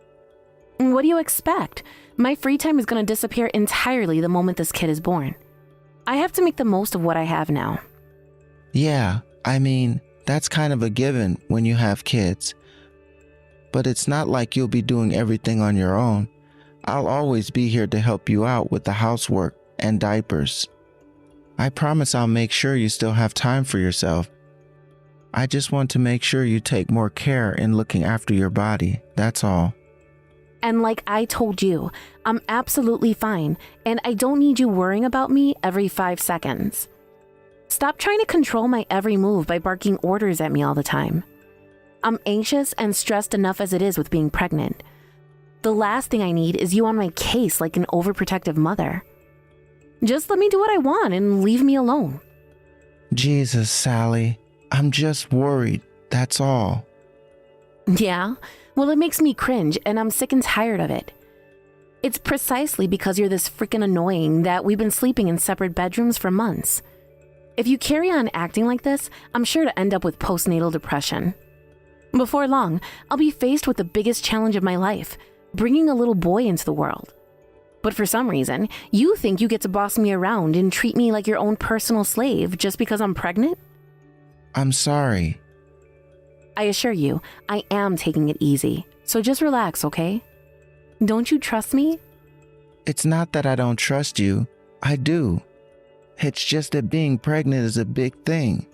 What do you expect? My free time is going to disappear entirely the moment this kid is born. I have to make the most of what I have now. Yeah, I mean, that's kind of a given when you have kids. But it's not like you'll be doing everything on your own. I'll always be here to help you out with the housework and diapers. I promise I'll make sure you still have time for yourself. I just want to make sure you take more care in looking after your body, that's all. And like I told you, I'm absolutely fine, and I don't need you worrying about me every 5 seconds. Stop trying to control my every move by barking orders at me all the time. I'm anxious and stressed enough as it is with being pregnant. The last thing I need is you on my case like an overprotective mother. Just let me do what I want and leave me alone. Jesus, Sally, I'm just worried, that's all. Yeah? Well, it makes me cringe, and I'm sick and tired of it. It's precisely because you're this freaking annoying that we've been sleeping in separate bedrooms for months. If you carry on acting like this, I'm sure to end up with postnatal depression. Before long, I'll be faced with the biggest challenge of my life, bringing a little boy into the world. But for some reason, you think you get to boss me around and treat me like your own personal slave just because I'm pregnant? I'm sorry. I assure you, I am taking it easy, so just relax, okay? Don't you trust me? It's not that I don't trust you. I do. It's just that being pregnant is a big thing.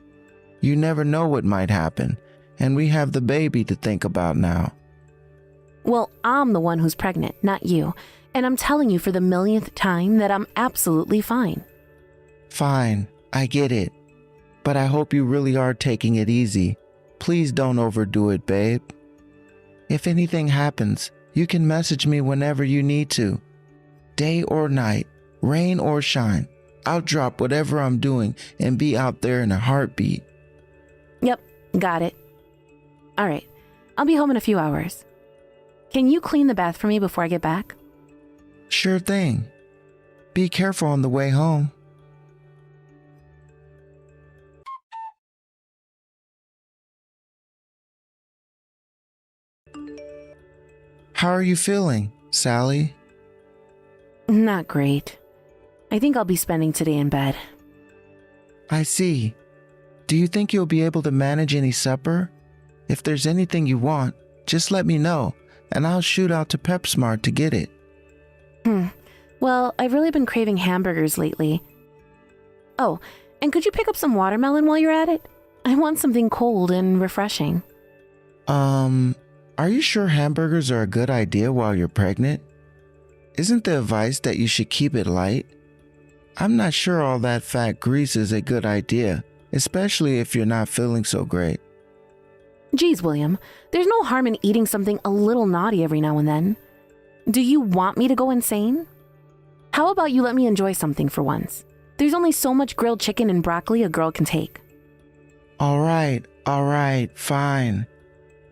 You never know what might happen, and we have the baby to think about now. Well, I'm the one who's pregnant, not you, and I'm telling you for the millionth time that I'm absolutely fine. Fine, I get it. But I hope you really are taking it easy. Please don't overdo it, babe. If anything happens, you can message me whenever you need to. Day or night, rain or shine. I'll drop whatever I'm doing and be out there in a heartbeat. Yep, got it. All right, I'll be home in a few hours. Can you clean the bath for me before I get back? Sure thing. Be careful on the way home. How are you feeling, Sally? Not great. I think I'll be spending today in bed. I see. Do you think you'll be able to manage any supper? If there's anything you want, just let me know, and I'll shoot out to PepSmart to get it. Well, I've really been craving hamburgers lately. Oh, and could you pick up some watermelon while you're at it? I want something cold and refreshing. Are you sure hamburgers are a good idea while you're pregnant? Isn't the advice that you should keep it light? I'm not sure all that fat grease is a good idea, especially if you're not feeling so great. Geez, William, there's no harm in eating something a little naughty every now and then. Do you want me to go insane? How about you let me enjoy something for once? There's only so much grilled chicken and broccoli a girl can take. All right, fine.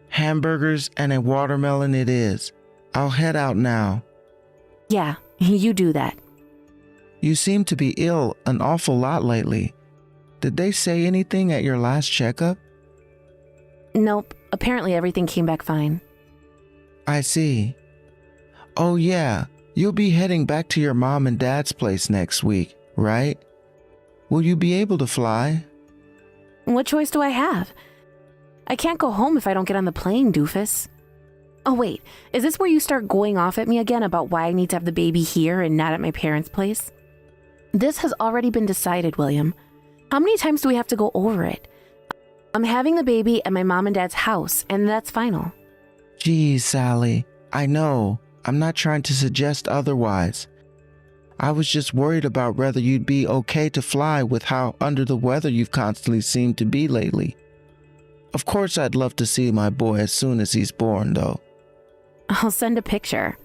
Hamburgers and a watermelon it is. I'll head out now. Yeah, you do that. You seem to be ill an awful lot lately. Did they say anything at your last checkup? Nope, apparently everything came back fine. I see. Oh yeah, you'll be heading back to your mom and dad's place next week, right? Will you be able to fly? What choice do I have? I can't go home if I don't get on the plane, doofus. Oh wait, is this where you start going off at me again about why I need to have the baby here and not at my parents' place? This has already been decided, William. How many times do we have to go over it? I'm having the baby at my mom and dad's house, and that's final. Geez, Sally, I know. I'm not trying to suggest otherwise. I was just worried about whether you'd be okay to fly with how under the weather you've constantly seemed to be lately. Of course, I'd love to see my boy as soon as he's born, though. I'll send a picture.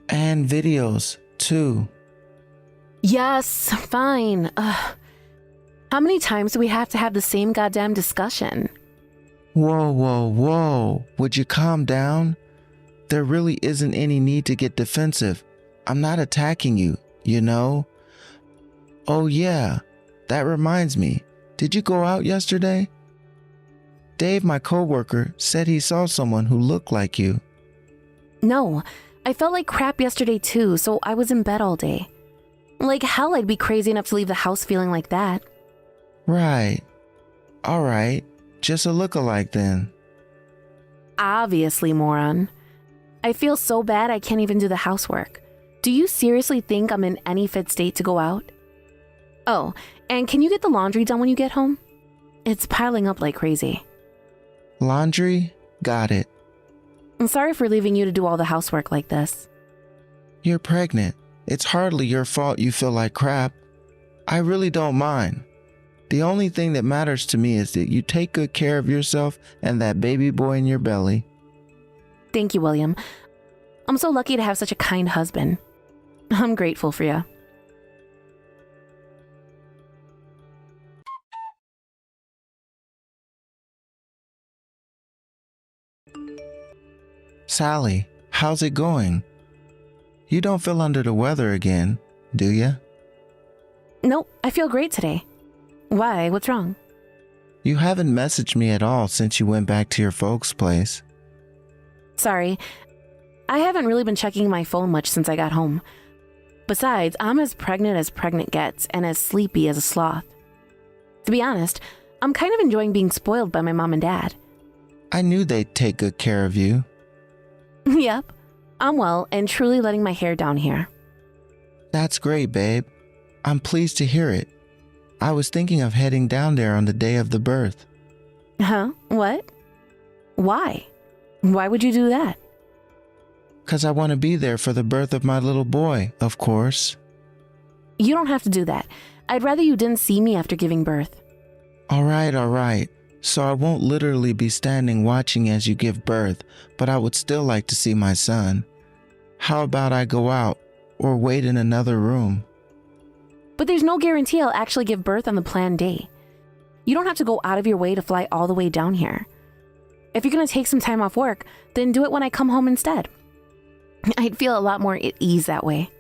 And videos, too. Yes, fine. How many times do we have to have the same goddamn discussion? Whoa. Would you calm down? There really isn't any need to get defensive. I'm not attacking you, you know? Oh yeah, that reminds me. Did you go out yesterday? Dave, my coworker, said he saw someone who looked like you. No, I felt like crap yesterday too, so I was in bed all day. Like hell, I'd be crazy enough to leave the house feeling like that. Right. All right. Just a lookalike then. Obviously, moron. I feel so bad I can't even do the housework. Do you seriously think I'm in any fit state to go out? Oh, and can you get the laundry done when you get home? It's piling up like crazy. Laundry? Got it. I'm sorry for leaving you to do all the housework like this. You're pregnant. It's hardly your fault you feel like crap. I really don't mind. The only thing that matters to me is that you take good care of yourself and that baby boy in your belly. Thank you, William. I'm so lucky to have such a kind husband. I'm grateful for you. Sally, how's it going? You don't feel under the weather again, do you? Nope, I feel great today. Why? What's wrong? You haven't messaged me at all since you went back to your folks' place. Sorry. I haven't really been checking my phone much since I got home. Besides, I'm as pregnant gets and as sleepy as a sloth. To be honest, I'm kind of enjoying being spoiled by my mom and dad. I knew they'd take good care of you. Yep. I'm well and truly letting my hair down here. That's great, babe. I'm pleased to hear it. I was thinking of heading down there on the day of the birth. Huh? What? Why? Why would you do that? 'Cause I want to be there for the birth of my little boy, of course. You don't have to do that. I'd rather you didn't see me after giving birth. All right. So I won't literally be standing watching as you give birth, but I would still like to see my son. How about I go out or wait in another room? But there's no guarantee I'll actually give birth on the planned day. You don't have to go out of your way to fly all the way down here. If you're going to take some time off work, then do it when I come home instead. I'd feel a lot more at ease that way.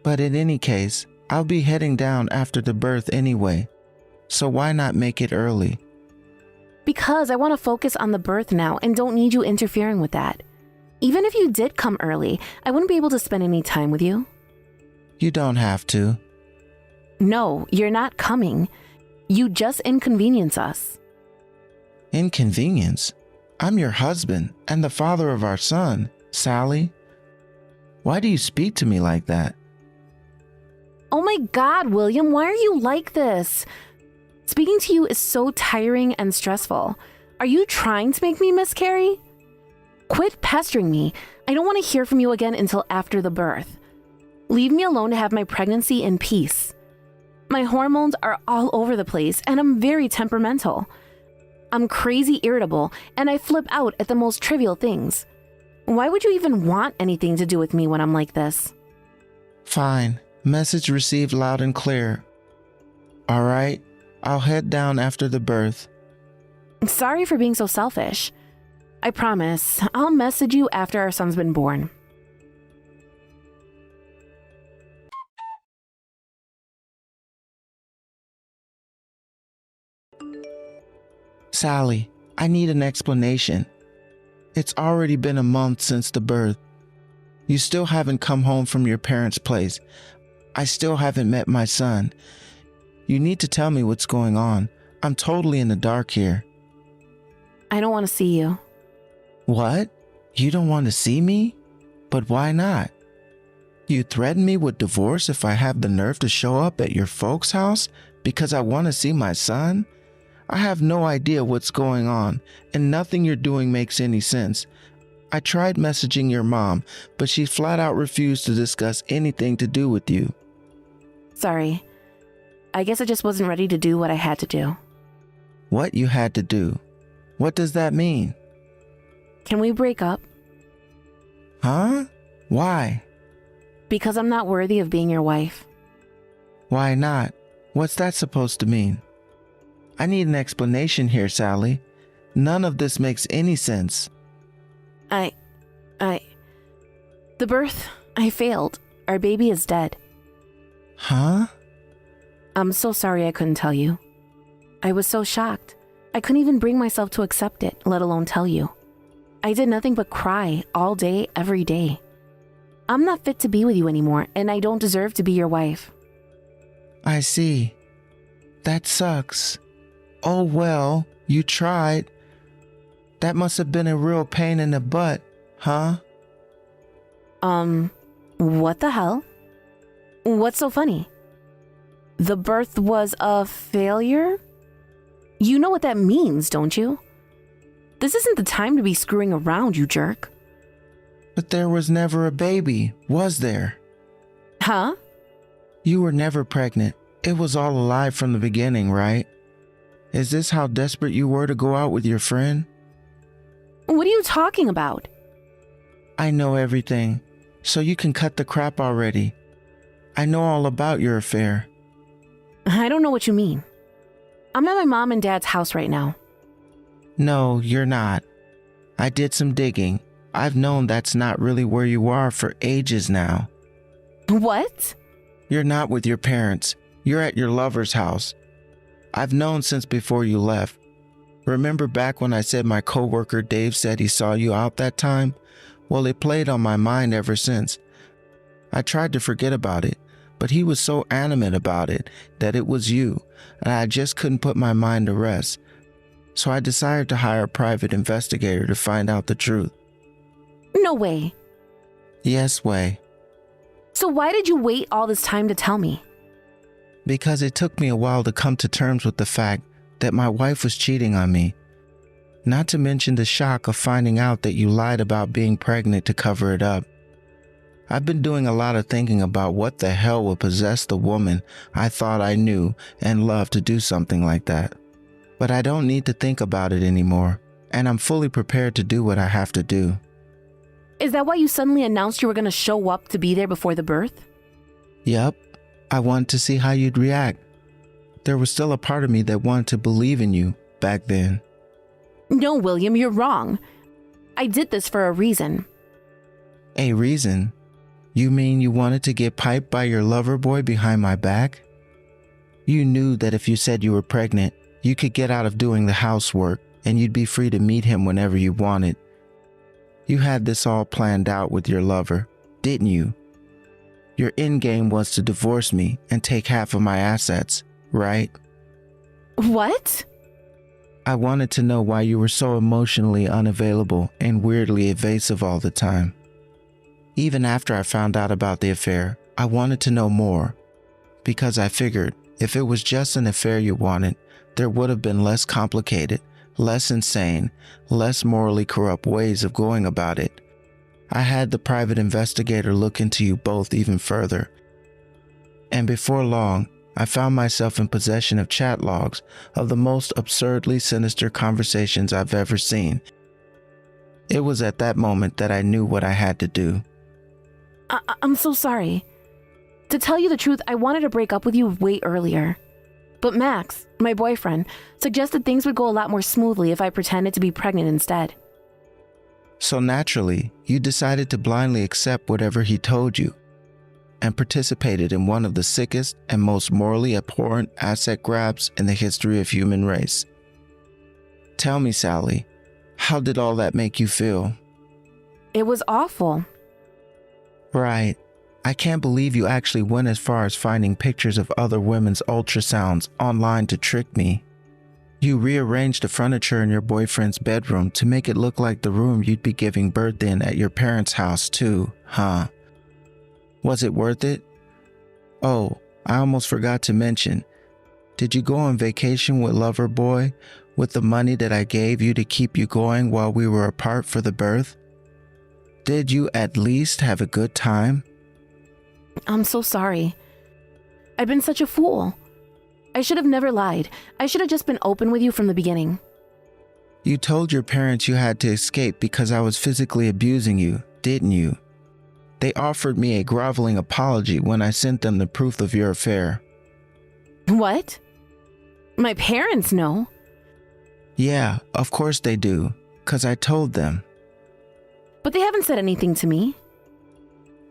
But in any case, I'll be heading down after the birth anyway. So why not make it early? Because I want to focus on the birth now and don't need you interfering with that. Even if you did come early, I wouldn't be able to spend any time with you. You don't have to. No, you're not coming. You just inconvenience us. Inconvenience? I'm your husband and the father of our son, Sally. Why do you speak to me like that? Oh my God, William, why are you like this? Speaking to you is so tiring and stressful. Are you trying to make me miscarry? Quit pestering me. I don't want to hear from you again until after the birth. Leave me alone to have my pregnancy in peace. My hormones are all over the place and I'm very temperamental. I'm crazy irritable and I flip out at the most trivial things. Why would you even want anything to do with me when I'm like this? Fine. Message received loud and clear. All right. I'll head down after the birth. Sorry for being so selfish. I promise, I'll message you after our son's been born. Sally, I need an explanation. It's already been a month since the birth. You still haven't come home from your parents' place. I still haven't met my son. You need to tell me what's going on. I'm totally in the dark here. I don't want to see you. What? You don't want to see me? But why not? You threaten me with divorce if I have the nerve to show up at your folks' house because I want to see my son? I have no idea what's going on, and nothing you're doing makes any sense. I tried messaging your mom, but she flat out refused to discuss anything to do with you. Sorry. I guess I just wasn't ready to do what I had to do. What you had to do? What does that mean? Can we break up? Huh? Why? Because I'm not worthy of being your wife. Why not? What's that supposed to mean? I need an explanation here, Sally. None of this makes any sense. The birth, I failed. Our baby is dead. Huh? I'm so sorry I couldn't tell you. I was so shocked. I couldn't even bring myself to accept it, let alone tell you. I did nothing but cry all day, every day. I'm not fit to be with you anymore, and I don't deserve to be your wife. I see. That sucks. Oh well, you tried. That must have been a real pain in the butt, huh? What the hell? What's so funny? The birth was a failure? You know what that means, don't you? This isn't the time to be screwing around, you jerk. But there was never a baby, was there? Huh? You were never pregnant. It was all a lie from the beginning, right? Is this how desperate you were to go out with your friend? What are you talking about? I know everything, so you can cut the crap already. I know all about your affair. I don't know what you mean. I'm at my mom and dad's house right now. No, you're not. I did some digging. I've known that's not really where you are for ages now. What? You're not with your parents. You're at your lover's house. I've known since before you left. Remember back when I said my coworker Dave said he saw you out that time? Well, it played on my mind ever since. I tried to forget about it, but he was so adamant about it that it was you, and I just couldn't put my mind to rest. So I decided to hire a private investigator to find out the truth. No way. Yes, way. So why did you wait all this time to tell me? Because it took me a while to come to terms with the fact that my wife was cheating on me. Not to mention the shock of finding out that you lied about being pregnant to cover it up. I've been doing a lot of thinking about what the hell would possess the woman I thought I knew and loved to do something like that. But I don't need to think about it anymore, and I'm fully prepared to do what I have to do. Is that why you suddenly announced you were going to show up to be there before the birth? Yup. I wanted to see how you'd react. There was still a part of me that wanted to believe in you back then. No, William, you're wrong. I did this for a reason. A reason? You mean you wanted to get piped by your lover boy behind my back? You knew that if you said you were pregnant, you could get out of doing the housework and you'd be free to meet him whenever you wanted. You had this all planned out with your lover, didn't you? Your end game was to divorce me and take half of my assets, right? What? I wanted to know why you were so emotionally unavailable and weirdly evasive all the time. Even after I found out about the affair, I wanted to know more, because I figured if it was just an affair you wanted, there would have been less complicated, less insane, less morally corrupt ways of going about it. I had the private investigator look into you both even further. And before long, I found myself in possession of chat logs of the most absurdly sinister conversations I've ever seen. It was at that moment that I knew what I had to do. I'm so sorry. To tell you the truth, I wanted to break up with you way earlier. But Max, my boyfriend, suggested things would go a lot more smoothly if I pretended to be pregnant instead. So naturally, you decided to blindly accept whatever he told you and participated in one of the sickest and most morally abhorrent asset grabs in the history of human race. Tell me, Sally, how did all that make you feel? It was awful. Right. I can't believe you actually went as far as finding pictures of other women's ultrasounds online to trick me. You rearranged the furniture in your boyfriend's bedroom to make it look like the room you'd be giving birth in at your parents' house too, huh? Was it worth it? Oh, I almost forgot to mention. Did you go on vacation with Lover Boy with the money that I gave you to keep you going while we were apart for the birth? Did you at least have a good time? I'm so sorry. I've been such a fool. I should have never lied. I should have just been open with you from the beginning. You told your parents you had to escape because I was physically abusing you, didn't you? They offered me a groveling apology when I sent them the proof of your affair. What? My parents know. Yeah, of course they do, 'cause I told them. But they haven't said anything to me.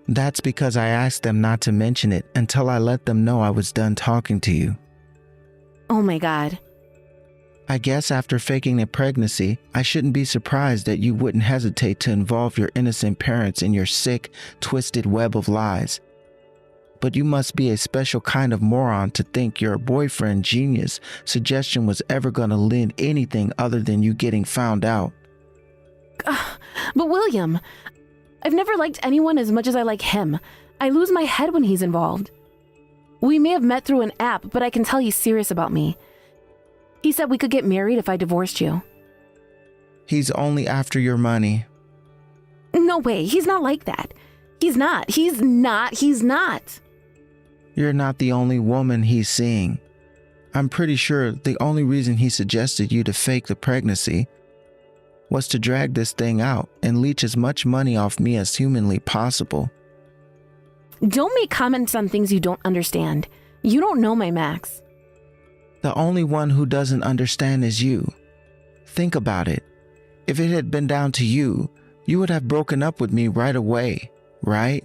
That's because I asked them not to mention it until I let them know I was done talking to you. Oh my God. I guess after faking a pregnancy, I shouldn't be surprised that you wouldn't hesitate to involve your innocent parents in your sick, twisted web of lies. But you must be a special kind of moron to think your boyfriend genius suggestion was ever going to lend anything other than you getting found out. But William, I've never liked anyone as much as I like him. I lose my head when he's involved. We may have met through an app, but I can tell he's serious about me. He said we could get married if I divorced you. He's only after your money. No way, he's not like that. He's not. You're not the only woman he's seeing. I'm pretty sure the only reason he suggested you to fake the pregnancy was to drag this thing out and leech as much money off me as humanly possible. Don't make comments on things you don't understand. You don't know my Max. The only one who doesn't understand is you. Think about it. If it had been down to you, you would have broken up with me right away, right?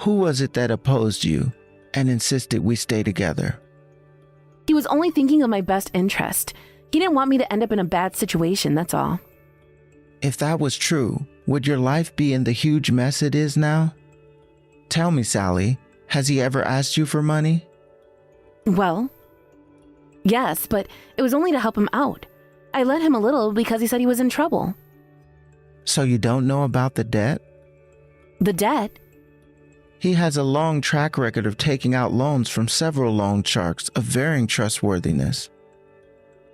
Who was it that opposed you and insisted we stay together? He was only thinking of my best interest. He didn't want me to end up in a bad situation, that's all. If that was true, would your life be in the huge mess it is now? Tell me, Sally, has he ever asked you for money? Well, yes, but it was only to help him out. I lent him a little because he said he was in trouble. So you don't know about the debt? The debt? He has a long track record of taking out loans from several loan sharks of varying trustworthiness.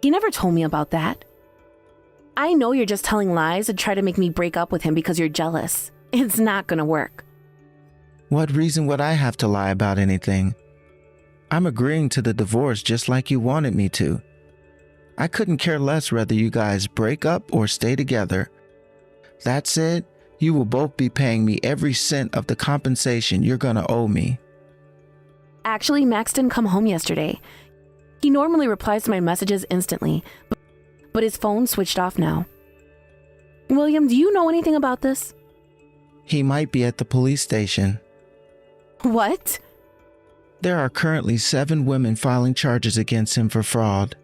He never told me about that. I know you're just telling lies to try to make me break up with him because you're jealous. It's not gonna work. What reason would I have to lie about anything? I'm agreeing to the divorce just like you wanted me to. I couldn't care less whether you guys break up or stay together. That said, you will both be paying me every cent of the compensation you're gonna owe me. Actually, Max didn't come home yesterday. He normally replies to my messages instantly, but his phone switched off now. William, do you know anything about this? He might be at the police station. What? There are currently 7 women filing charges against him for fraud.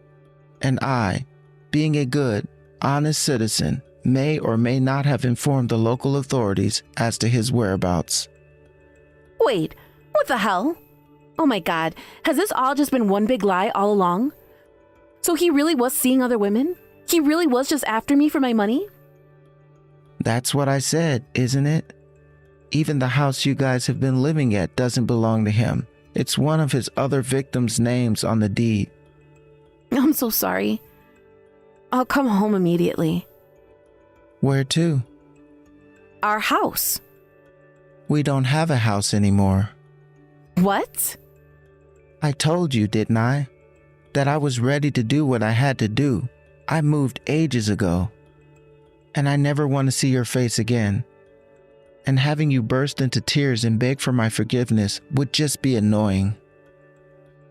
And I, being a good, honest citizen, may or may not have informed the local authorities as to his whereabouts. Wait, what the hell? Oh my God, has this all just been one big lie all along? So he really was seeing other women? He really was just after me for my money? That's what I said, isn't it? Even the house you guys have been living at doesn't belong to him. It's one of his other victims' names on the deed. I'm so sorry. I'll come home immediately. Where to? Our house. We don't have a house anymore. What? I told you, didn't I? That I was ready to do what I had to do. I moved ages ago. And I never want to see your face again. And having you burst into tears and beg for my forgiveness would just be annoying.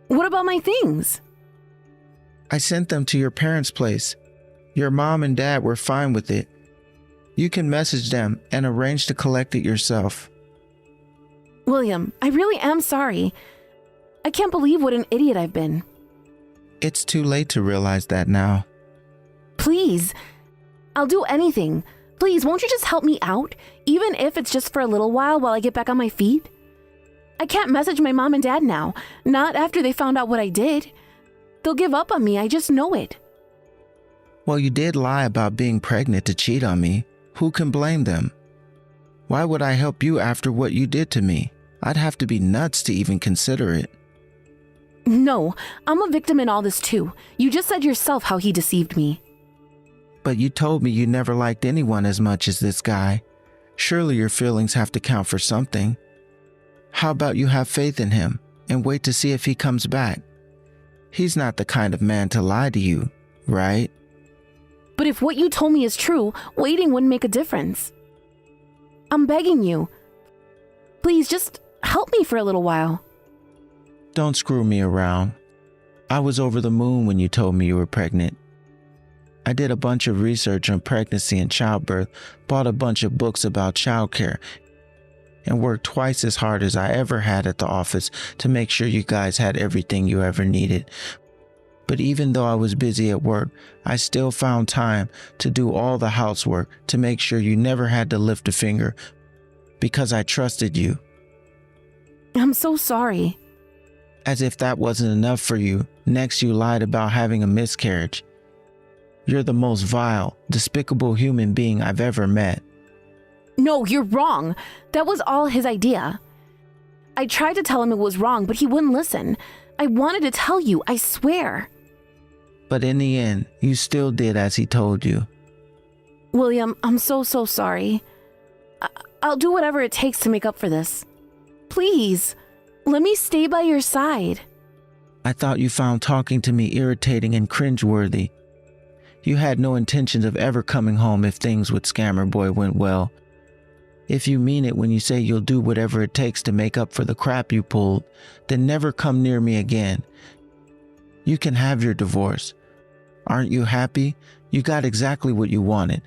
What about my things? I sent them to your parents' place. Your mom and dad were fine with it. You can message them and arrange to collect it yourself. William, I really am sorry. I can't believe what an idiot I've been. It's too late to realize that now. Please, I'll do anything. Please, won't you just help me out? Even if it's just for a little while I get back on my feet? I can't message my mom and dad now. Not after they found out what I did. They'll give up on me, I just know it. Well, you did lie about being pregnant to cheat on me. Who can blame them? Why would I help you after what you did to me? I'd have to be nuts to even consider it. No, I'm a victim in all this too. You just said yourself how he deceived me. But you told me you never liked anyone as much as this guy. Surely your feelings have to count for something. How about you have faith in him and wait to see if he comes back? He's not the kind of man to lie to you, right? But if what you told me is true, waiting wouldn't make a difference. I'm begging you. Please just help me for a little while. Don't screw me around. I was over the moon when you told me you were pregnant. I did a bunch of research on pregnancy and childbirth, bought a bunch of books about childcare, and worked twice as hard as I ever had at the office to make sure you guys had everything you ever needed. But even though I was busy at work, I still found time to do all the housework to make sure you never had to lift a finger because I trusted you. I'm so sorry. As if that wasn't enough for you, next you lied about having a miscarriage. You're the most vile, despicable human being I've ever met. No, you're wrong. That was all his idea. I tried to tell him it was wrong, but he wouldn't listen. I wanted to tell you, I swear. But in the end, you still did as he told you. William, I'm so sorry. I'll do whatever it takes to make up for this. Please, let me stay by your side. I thought you found talking to me irritating and cringeworthy. You had no intentions of ever coming home if things with Scammer Boy went well. If you mean it when you say you'll do whatever it takes to make up for the crap you pulled, then never come near me again. You can have your divorce. Aren't you happy? You got exactly what you wanted.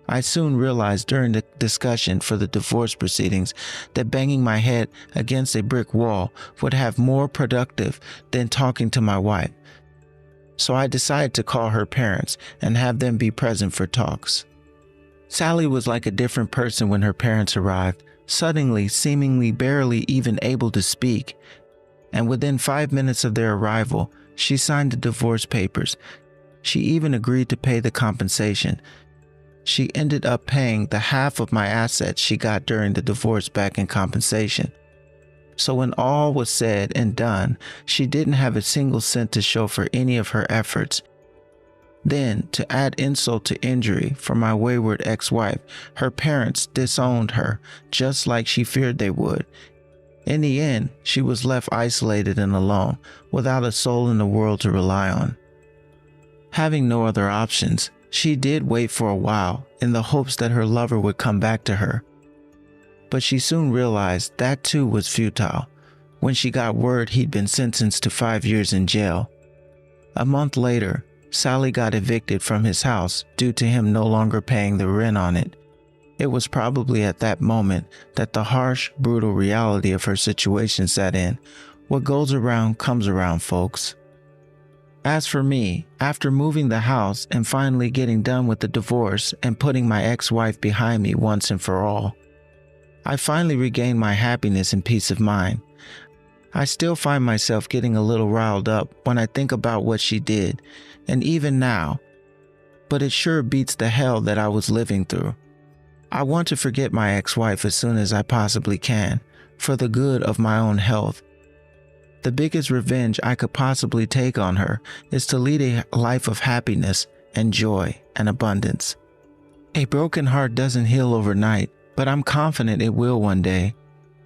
I soon realized during the discussion for the divorce proceedings that banging my head against a brick wall would have more productive than talking to my wife. So I decided to call her parents and have them be present for talks. Sally was like a different person when her parents arrived, suddenly seemingly barely even able to speak. And within 5 minutes of their arrival, she signed the divorce papers. She even agreed to pay the compensation. She ended up paying the half of my assets she got during the divorce back in compensation. So when all was said and done, she didn't have a single cent to show for any of her efforts. Then, to add insult to injury for my wayward ex-wife, her parents disowned her, just like she feared they would. In the end, she was left isolated and alone, without a soul in the world to rely on. Having no other options, she did wait for a while in the hopes that her lover would come back to her. But she soon realized that too was futile when she got word he'd been sentenced to 5 years in jail. A month later, Sally got evicted from his house due to him no longer paying the rent on it. It was probably at that moment that the harsh, brutal reality of her situation set in. What goes around comes around, folks. As for me, after moving the house and finally getting done with the divorce and putting my ex-wife behind me once and for all, I finally regained my happiness and peace of mind. I still find myself getting a little riled up when I think about what she did, and even now, but it sure beats the hell that I was living through. I want to forget my ex-wife as soon as I possibly can, for the good of my own health. The biggest revenge I could possibly take on her is to lead a life of happiness and joy and abundance. A broken heart doesn't heal overnight, but I'm confident it will one day.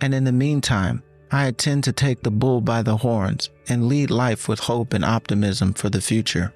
And in the meantime, I intend to take the bull by the horns and lead life with hope and optimism for the future.